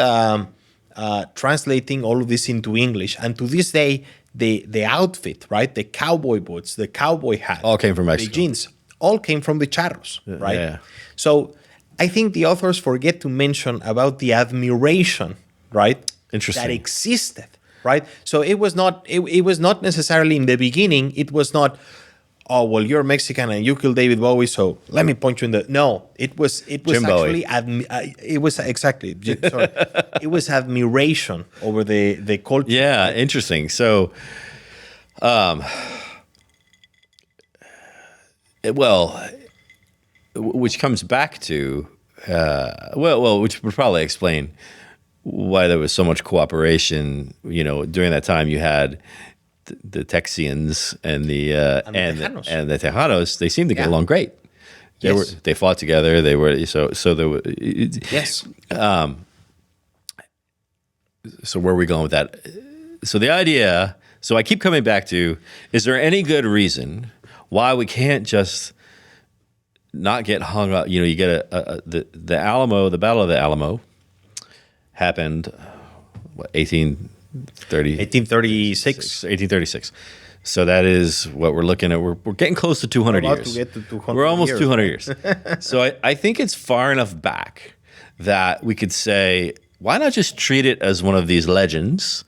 Speaker 3: translating all of this into English, and to this day, the outfit, right? The cowboy boots, the cowboy hat,
Speaker 1: all came from Mexico.
Speaker 3: The jeans, all came from the charros, right?
Speaker 1: Yeah.
Speaker 3: So I think the authors forget to mention about the admiration, right?
Speaker 1: Interesting.
Speaker 3: That existed, right? So it was not necessarily in the beginning. It was not, oh well, you're Mexican and you killed David Bowie, so let me point you in the. No, it was
Speaker 1: Jim
Speaker 3: actually it was exactly. Sorry, it was admiration over the culture.
Speaker 1: Yeah, interesting. So, which comes back to, which would probably explain why there was so much cooperation. You know, during that time, you had the Texians and the Tejanos. They seemed to get along great. They fought together. They were so there were.
Speaker 3: Yes.
Speaker 1: So where are we going with that? So the idea. So I keep coming back to: is there any good reason why we can't just not get hung up? You know, you get the Alamo, the Battle of the Alamo happened, 1836. So that is what we're looking at. We're getting close to 200
Speaker 3: We're about
Speaker 1: years.
Speaker 3: to get to 200
Speaker 1: we're almost
Speaker 3: years,
Speaker 1: 200
Speaker 3: right?
Speaker 1: years. So I think it's far enough back that we could say, why not just treat it as one of these legends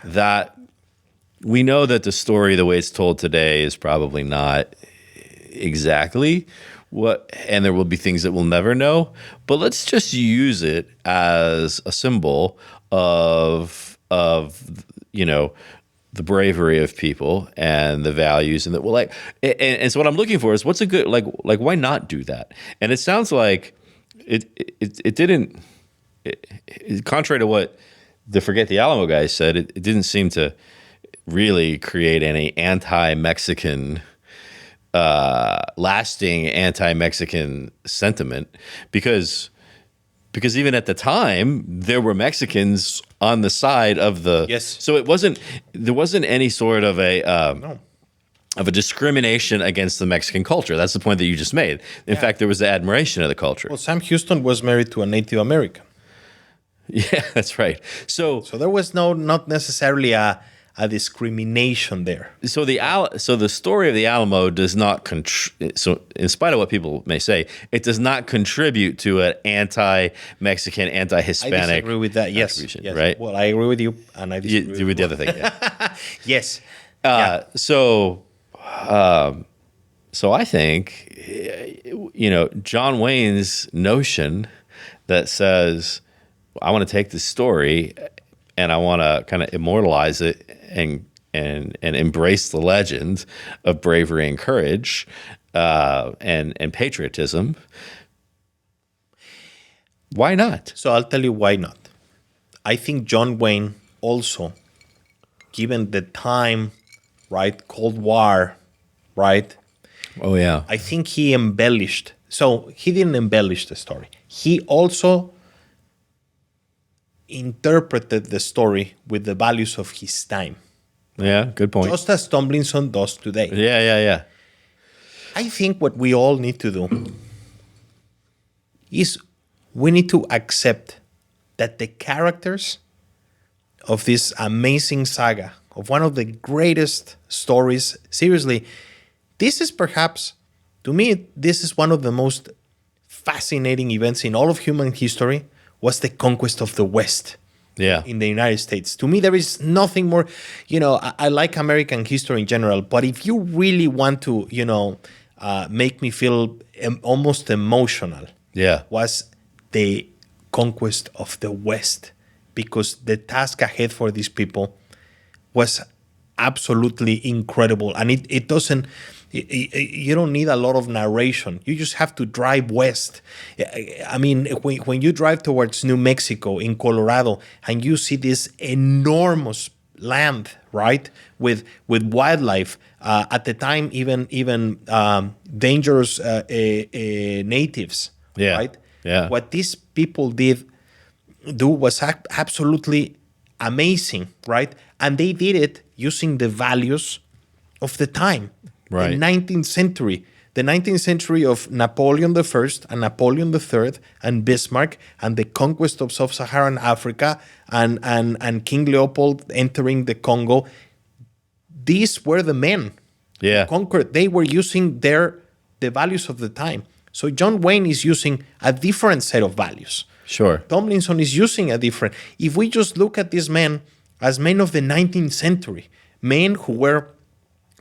Speaker 1: that we know that the story, the way it's told today, is probably not exactly what, and there will be things that we'll never know, but let's just use it as a symbol of you know, the bravery of people and the values, and that, well, like, and so what I'm looking for is what's a good, like why not do that? And it sounds like it didn't, contrary to what the Forget the Alamo guys said, it didn't seem to really create any anti-Mexican, lasting anti-Mexican sentiment, because even at the time there were Mexicans on the side of the.
Speaker 3: Yes.
Speaker 1: So there wasn't any sort of a discrimination against the Mexican culture. That's the point that you just made. In fact, there was the admiration of the culture.
Speaker 3: Well, Sam Houston was married to a Native American.
Speaker 1: Yeah, that's right. So
Speaker 3: there was not necessarily a discrimination there.
Speaker 1: So the story of the Alamo does not so in spite of what people may say, it does not contribute to an anti-Mexican, anti-Hispanic.
Speaker 3: I disagree with that. Yes,
Speaker 1: right.
Speaker 3: Well, I agree with you, and I disagree
Speaker 1: with the other thing. Yeah.
Speaker 3: Yes.
Speaker 1: So I think, you know, John Wayne's notion that says, I want to take this story and I want to kind of immortalize it and embrace the legend of bravery and courage and patriotism. Why not?
Speaker 3: So I'll tell you why not. I think John Wayne also, given the time, right, Cold War, right,
Speaker 1: Oh, yeah.
Speaker 3: I think he embellished. So he didn't embellish the story. He also interpreted the story with the values of his time,
Speaker 1: Yeah, good point.
Speaker 3: just as Tomlinson does today.
Speaker 1: Yeah.
Speaker 3: I think what we all need to do is we need to accept that the characters of this amazing saga, of one of the greatest stories, seriously, this is perhaps, to me, this is one of the most fascinating events in all of human history, was the conquest of the West.
Speaker 1: Yeah.
Speaker 3: In the United States. To me, there is nothing more, I like American history in general, but if you really want to, make me feel almost emotional,
Speaker 1: Yeah.
Speaker 3: was the conquest of the West, because the task ahead for these people was absolutely incredible. And it doesn't, you don't need a lot of narration. You just have to drive west. I mean, when you drive towards New Mexico, in Colorado, and you see this enormous land, right, with wildlife, at the time, even dangerous natives,
Speaker 1: Yeah.
Speaker 3: right?
Speaker 1: Yeah.
Speaker 3: What these people do was absolutely amazing, right? And they did it using the values of the time,
Speaker 1: Right.
Speaker 3: the 19th century. The 19th century of Napoleon I and Napoleon III and Bismarck, and the conquest of sub-Saharan Africa, and King Leopold entering the Congo. These were the men
Speaker 1: Yeah.
Speaker 3: who conquered. They were using the values of the time. So John Wayne is using a different set of values.
Speaker 1: Sure.
Speaker 3: Tomlinson is using a different. If we just look at these men as men of the 19th century, men who were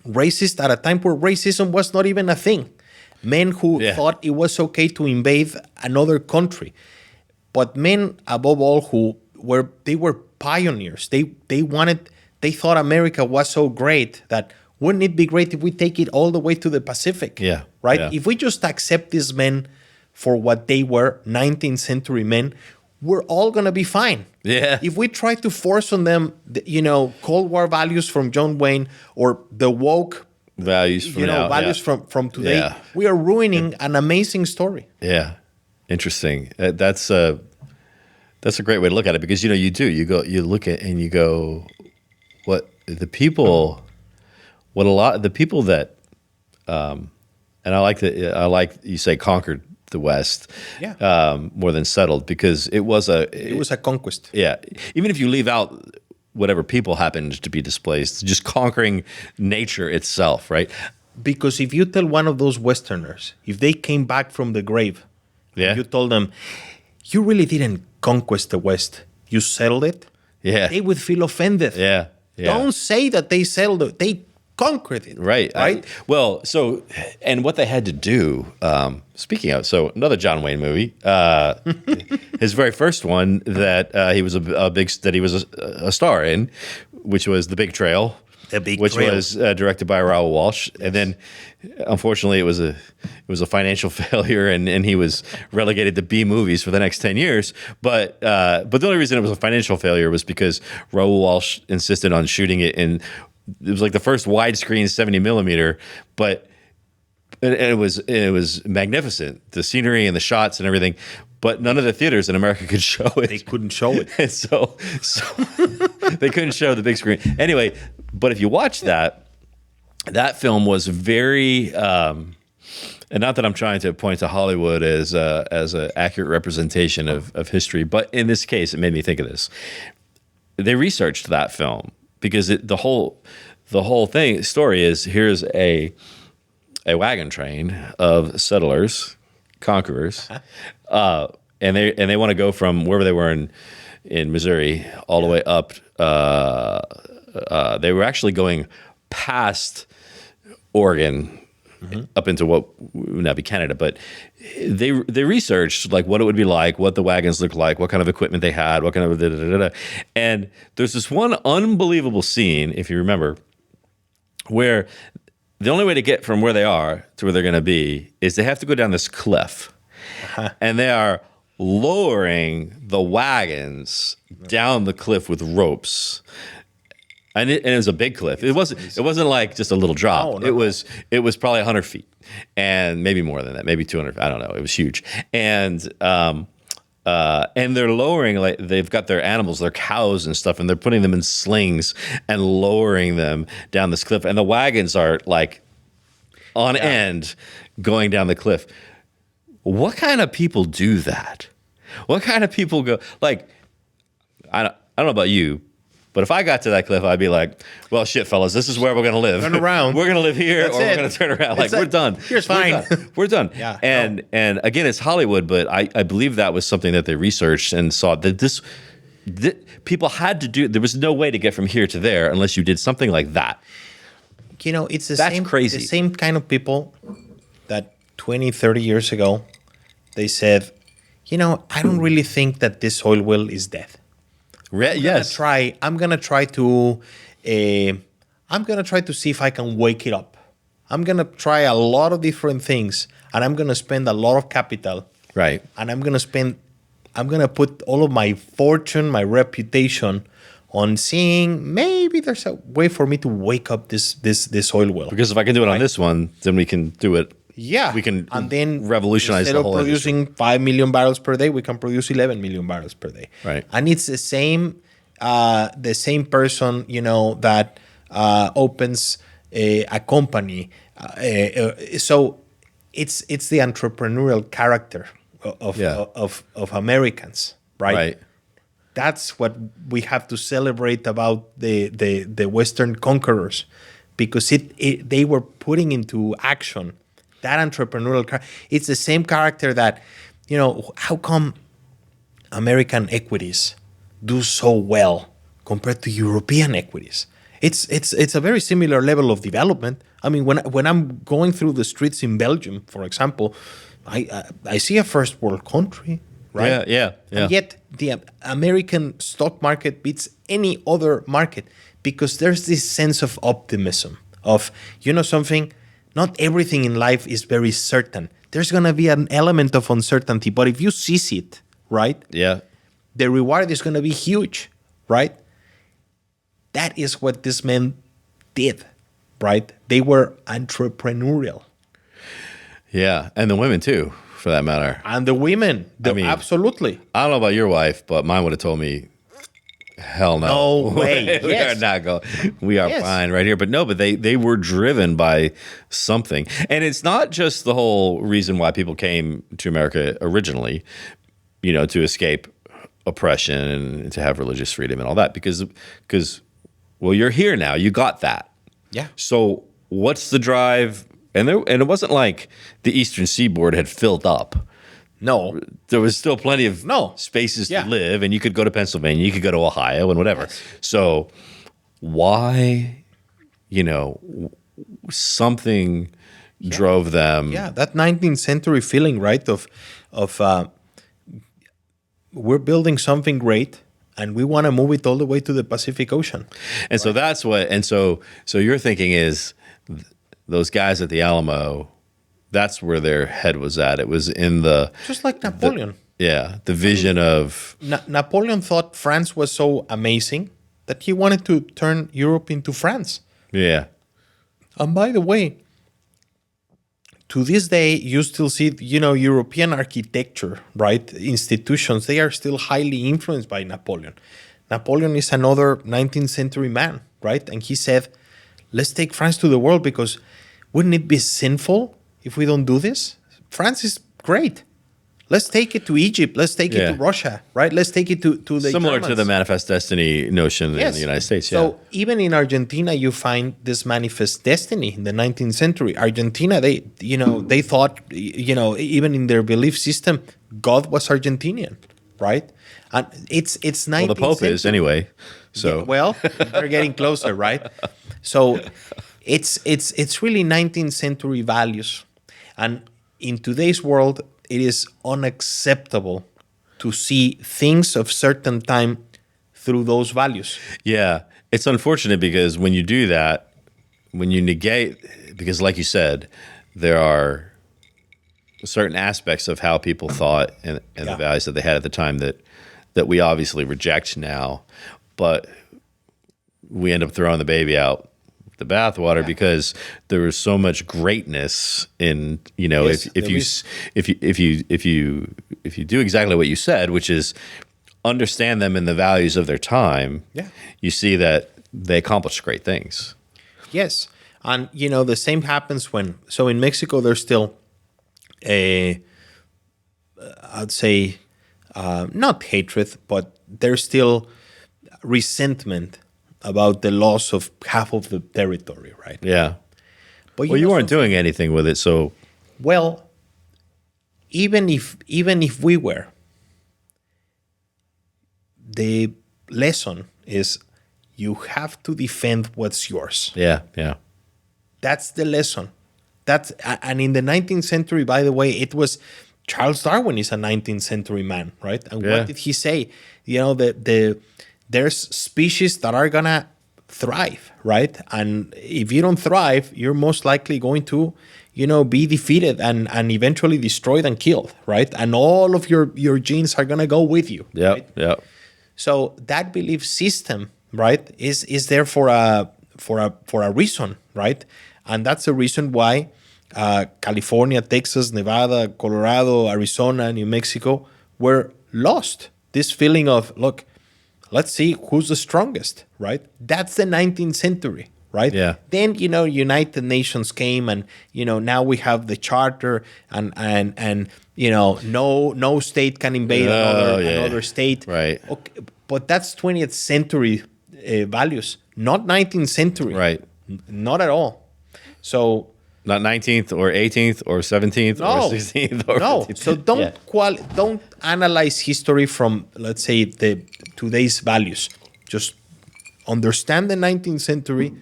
Speaker 3: racist at a time where racism was not even a thing, men who thought it was okay to invade another country, but men above all who were pioneers. They thought America was so great that wouldn't it be great if we take it all the way to the Pacific?
Speaker 1: Yeah.
Speaker 3: Right?
Speaker 1: Yeah.
Speaker 3: If we just accept these men for what they were, 19th century men, we're all going to be fine.
Speaker 1: Yeah.
Speaker 3: If we try to force on them, Cold War values from John Wayne, or the woke
Speaker 1: Values from now.
Speaker 3: values
Speaker 1: Yeah.
Speaker 3: from today,
Speaker 1: Yeah.
Speaker 3: we are ruining an amazing story.
Speaker 1: Yeah, interesting. That's a great way to look at it, because you look at and you go, what the people, what a lot the people that, and I like you say conquered the West, more than settled, because it was a
Speaker 3: conquest.
Speaker 1: Yeah, even if you leave out whatever people happened to be displaced, just conquering nature itself, right?
Speaker 3: Because if you tell one of those Westerners, if they came back from the grave,
Speaker 1: Yeah.
Speaker 3: and you told them, you really didn't conquest the West, you settled it,
Speaker 1: Yeah.
Speaker 3: they would feel offended.
Speaker 1: Yeah.
Speaker 3: Don't say that they settled it. They conquered it.
Speaker 1: Right.
Speaker 3: Right?
Speaker 1: And what they had to do, speaking of, so another John Wayne movie, his very first one that he was a star in, which was The Big Trail. Which was directed by Raoul Walsh. Yes. And then, unfortunately, it was a financial failure, and he was relegated to B movies for the next 10 years. But the only reason it was a financial failure was because Raoul Walsh insisted on shooting it in. It was like the first widescreen 70 millimeter, but it was magnificent, the scenery and the shots and everything. But none of the theaters in America could show it.
Speaker 3: They couldn't show it.
Speaker 1: And so they couldn't show the big screen. Anyway, but if you watch that film was very, and not that I'm trying to point to Hollywood as an accurate representation of history, but in this case, it made me think of this. They researched that film because the whole story is, here's a wagon train of settlers, conquerors, and they want to go from wherever they were in Missouri all the way up. They were actually going past Oregon, up into what would now be Canada, but they researched like what it would be like, what the wagons looked like, what kind of equipment they had, what kind of and there's this one unbelievable scene, if you remember, where the only way to get from where they are to where they're going to be is they have to go down this cliff, and they are lowering the wagons down the cliff with ropes. and it was a big cliff. It wasn't like just a little drop.
Speaker 3: No.
Speaker 1: It was probably 100 feet, and maybe more than that, maybe 200. I don't know. It was huge, and they're lowering, like they've got their animals, their cows and stuff, and they're putting them in slings and lowering them down this cliff, and the wagons are like on end going down the cliff. What kind of people do that? What kind of people go like? I don't know about you, but if I got to that cliff, I'd be like, well, shit, fellas, this is where we're going to live.
Speaker 3: Turn around.
Speaker 1: We're going to live here,
Speaker 3: That's
Speaker 1: or we're
Speaker 3: it.
Speaker 1: going to turn around. Like, we're done.
Speaker 3: Here's fine.
Speaker 1: We're done.
Speaker 3: Yeah,
Speaker 1: and again, it's Hollywood, but I believe that was something that they researched and saw that people had to do. There was no way to get from here to there unless you did something like that.
Speaker 3: You know, it's
Speaker 1: That's crazy.
Speaker 3: The same kind of people that 20, 30 years ago, they said, you know, I don't really think that this oil well is dead.
Speaker 1: Yes.
Speaker 3: I'm gonna try to see if I can wake it up. I'm gonna try a lot of different things, and I'm gonna spend a lot of capital.
Speaker 1: Right.
Speaker 3: And I'm gonna put all of my fortune, my reputation, on seeing maybe there's a way for me to wake up this oil well.
Speaker 1: Because if I can do it on this one, then we can do it.
Speaker 3: Yeah,
Speaker 1: We can
Speaker 3: and then
Speaker 1: revolutionize the whole
Speaker 3: instead of producing 5 million barrels per day, we can produce 11 million barrels per day.
Speaker 1: Right.
Speaker 3: And it's the same person, you know, that opens a company. So it's the entrepreneurial character of Americans, right?
Speaker 1: Right.
Speaker 3: That's what we have to celebrate about the Western conquerors, because they were putting into action that entrepreneurial character. It's the same character that, you know, how come American equities do so well compared to European equities? It's a very similar level of development. I mean, when I'm going through the streets in Belgium, for example, I see a first world country, right?
Speaker 1: Yeah.
Speaker 3: And yet the American stock market beats any other market because there's this sense of optimism of, you know, something. Not everything in life is very certain. There's going to be an element of uncertainty, but if you seize it, right?
Speaker 1: Yeah.
Speaker 3: The reward is going to be huge, right? That is what these men did, right? They were entrepreneurial.
Speaker 1: Yeah. And the women too, for that matter.
Speaker 3: And the women, absolutely.
Speaker 1: I don't know about your wife, but mine would have told me, hell no.
Speaker 3: No way.
Speaker 1: We
Speaker 3: Yes.
Speaker 1: are not going. We are fine right here. But no, but they were driven by something. And it's not just the whole reason why people came to America originally, you know, to escape oppression and to have religious freedom and all that. Because well, you're here now. You got that.
Speaker 3: Yeah.
Speaker 1: So what's the drive? And it wasn't like the Eastern Seaboard had filled up.
Speaker 3: No.
Speaker 1: There was still plenty of spaces to
Speaker 3: Yeah.
Speaker 1: live, and you could go to Pennsylvania, you could go to Ohio, and whatever. Yes. So why, you know, something drove them.
Speaker 3: Yeah, that 19th century feeling, right, of we're building something great, and we want to move it all the way to the Pacific Ocean.
Speaker 1: And so that's what. And so your thinking is those guys at the Alamo. That's where their head was at. It was in
Speaker 3: just like Napoleon.
Speaker 1: The vision of
Speaker 3: Napoleon thought France was so amazing that he wanted to turn Europe into France.
Speaker 1: Yeah.
Speaker 3: And by the way, to this day, you still see, you know, European architecture, right? Institutions, they are still highly influenced by Napoleon. Napoleon is another 19th century man, right? And he said, let's take France to the world, because wouldn't it be sinful if we don't do this? France is great. Let's take it to Egypt. Let's take it to Russia, right? Let's take it to the
Speaker 1: similar
Speaker 3: Germans.
Speaker 1: to the manifest destiny notion in the United States. Yeah.
Speaker 3: So even in Argentina, you find this manifest destiny in the 19th century. Argentina, they thought, you know, even in their belief system, God was Argentinian, right? And it's 19th
Speaker 1: Well, the Pope
Speaker 3: century.
Speaker 1: is anyway. So
Speaker 3: Well, they're getting closer, right? So it's really 19th century values. And in today's world, it is unacceptable to see things of certain time through those values.
Speaker 1: Yeah. It's unfortunate because when you do that, when you negate, because like you said, there are certain aspects of how people thought and the values that they had at the time that we obviously reject now. But we end up throwing the baby out the bathwater because there was so much greatness in, if you do exactly what you said, which is understand them and the values of their time, you see that they accomplished great things.
Speaker 3: Yes. And, the same happens so in Mexico, there's still I'd say, not hatred, but there's still resentment about the loss of half of the territory, right?
Speaker 1: Yeah.
Speaker 3: But
Speaker 1: you weren't doing anything with it, so.
Speaker 3: Well, even if we were, the lesson is you have to defend what's yours.
Speaker 1: Yeah, yeah.
Speaker 3: That's the lesson. And in the 19th century, by the way, it was Charles Darwin is a 19th century man, right? And what did he say? There's species that are gonna thrive, right? And if you don't thrive, you're most likely going to, be defeated and eventually destroyed and killed, right? And all of your genes are gonna go with you.
Speaker 1: Yeah,
Speaker 3: right?
Speaker 1: yeah.
Speaker 3: So that belief system, right, is there for a reason, right? And that's the reason why California, Texas, Nevada, Colorado, Arizona, New Mexico were lost. This feeling of, look, let's see who's the strongest, right? That's the 19th century, right?
Speaker 1: Yeah.
Speaker 3: Then, United Nations came and, now we have the charter and no state can invade another state.
Speaker 1: Right.
Speaker 3: Okay, but that's 20th century values, not 19th century.
Speaker 1: Right.
Speaker 3: Not at all. So
Speaker 1: not 19th or 18th or 17th or 16th or
Speaker 3: no.
Speaker 1: 15th.
Speaker 3: So don't analyze history from, let's say, today's values. Just understand the 19th century,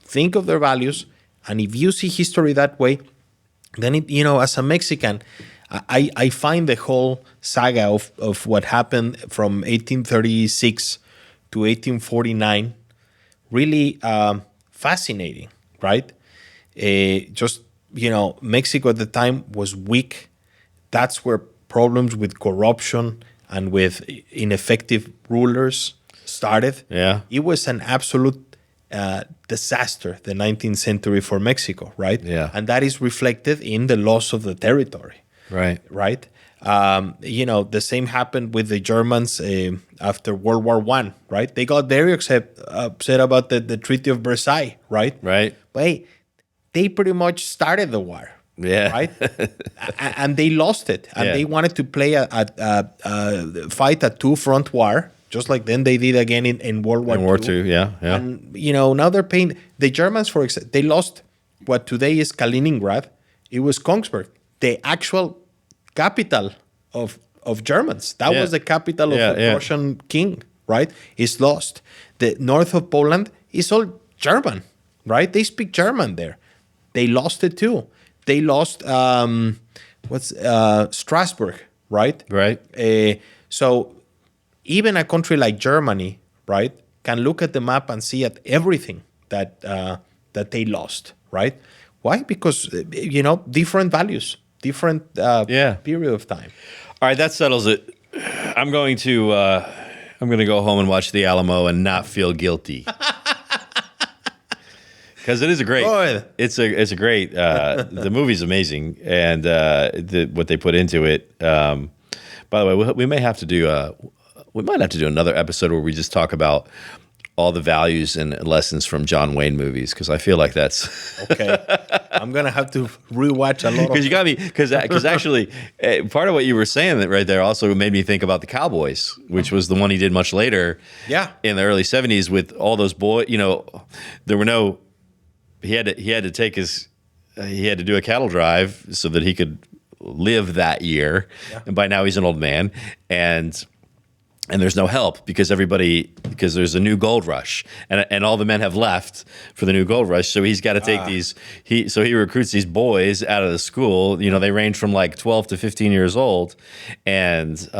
Speaker 3: think of their values, and if you see history that way, then as a Mexican, I find the whole saga of what happened from 1836 to 1849 really fascinating, right? Mexico at the time was weak. That's where problems with corruption and with ineffective rulers started.
Speaker 1: Yeah.
Speaker 3: It was an absolute disaster, the 19th century for Mexico, right?
Speaker 1: Yeah.
Speaker 3: And that is reflected in the loss of the territory.
Speaker 1: Right.
Speaker 3: Right. The same happened with the Germans after World War I, right? They got very upset about the Treaty of Versailles, right?
Speaker 1: Right.
Speaker 3: But hey, they pretty much started the war.
Speaker 1: Yeah.
Speaker 3: Right. And they lost it. And they wanted to play fight a two-front war, just like then they did again in World War II.
Speaker 1: War II, yeah.
Speaker 3: And, now they're paying. The Germans, for example, they lost what today is Kaliningrad. It was Kongsberg, the actual capital of Germans. That was the capital of the Russian king, right? It's lost. The north of Poland is all German, right? They speak German there. They lost it too. They lost Strasbourg, right?
Speaker 1: Right.
Speaker 3: So even a country like Germany, right, can look at the map and see at everything that they lost, right? Why? Because different values, different period of time.
Speaker 1: All right, that settles it. I'm going to go home and watch The Alamo and not feel guilty. Because it is a great. It's a great. The movie's amazing, and what they put into it. By the way, we might have to do another episode where we just talk about all the values and lessons from John Wayne movies, because I feel like that's
Speaker 3: okay. I'm gonna have to rewatch a lot.
Speaker 1: Because you got me. Because actually, part of what you were saying that right there also made me think about The Cowboys, which was the one he did much later.
Speaker 3: Yeah.
Speaker 1: In the early '70s with all those boys. There were no. He had to take he had to do a cattle drive so that he could live that year. Yeah. And by now he's an old man, and there's no help because there's a new gold rush, and all the men have left for the new gold rush. So he's got to take he recruits these boys out of the school. They range from like 12 to 15 years old, and they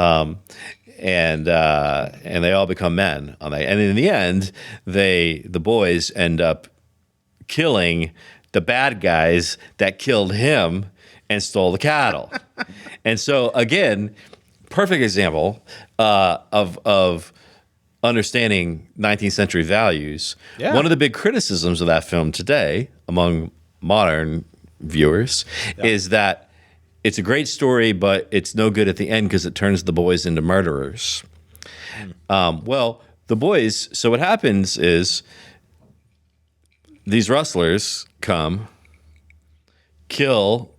Speaker 1: all become men. And in the end, the boys end up killing the bad guys that killed him and stole the cattle. And so again, perfect example of understanding 19th century values.
Speaker 3: Yeah.
Speaker 1: One of the big criticisms of that film today among modern viewers is that it's a great story, but it's no good at the end because it turns the boys into murderers. Well, the boys, so what happens is these rustlers come, kill.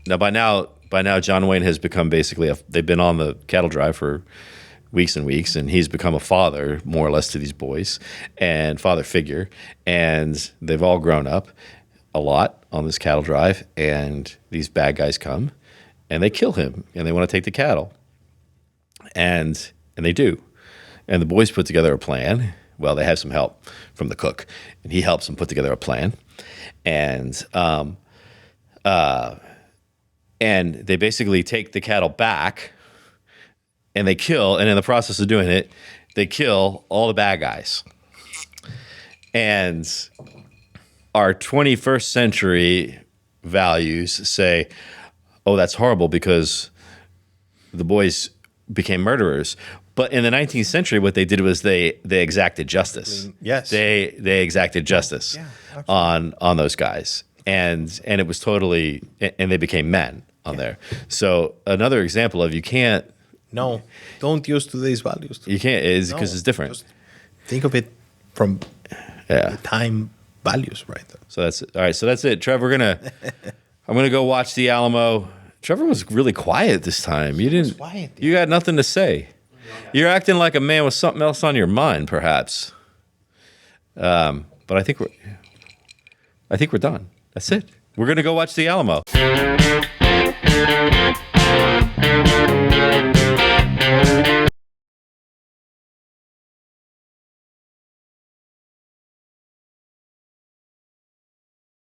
Speaker 1: Now, by now, John Wayne has become basically they've been on the cattle drive for weeks and weeks, and he's become a father, more or less, to these boys, and father figure, and they've all grown up a lot on this cattle drive, and these bad guys come, and they kill him, and they want to take the cattle, and they do, and the boys put together a plan. Well, they have some help from the cook, and he helps them put together a plan, and they basically take the cattle back, and they kill, and in the process of doing it, they kill all the bad guys. And our 21st century values say, oh, that's horrible because the boys became murderers. But in the 19th century, what they did was they exacted justice.
Speaker 3: Yes.
Speaker 1: They exacted justice on those guys. And it was totally, and they became men on there. So another example of you can't.
Speaker 3: No, don't use today's values.
Speaker 1: You can't, is because it's different.
Speaker 3: Just think of it from the time values, right?
Speaker 1: So that's all right. So that's it, Trevor. I'm gonna go watch the Alamo. Trevor was really quiet this time. You didn't.
Speaker 3: Quiet,
Speaker 1: You got nothing to say. You're acting like a man with something else on your mind, perhaps. But I think we're done. That's it. We're gonna go watch the Alamo.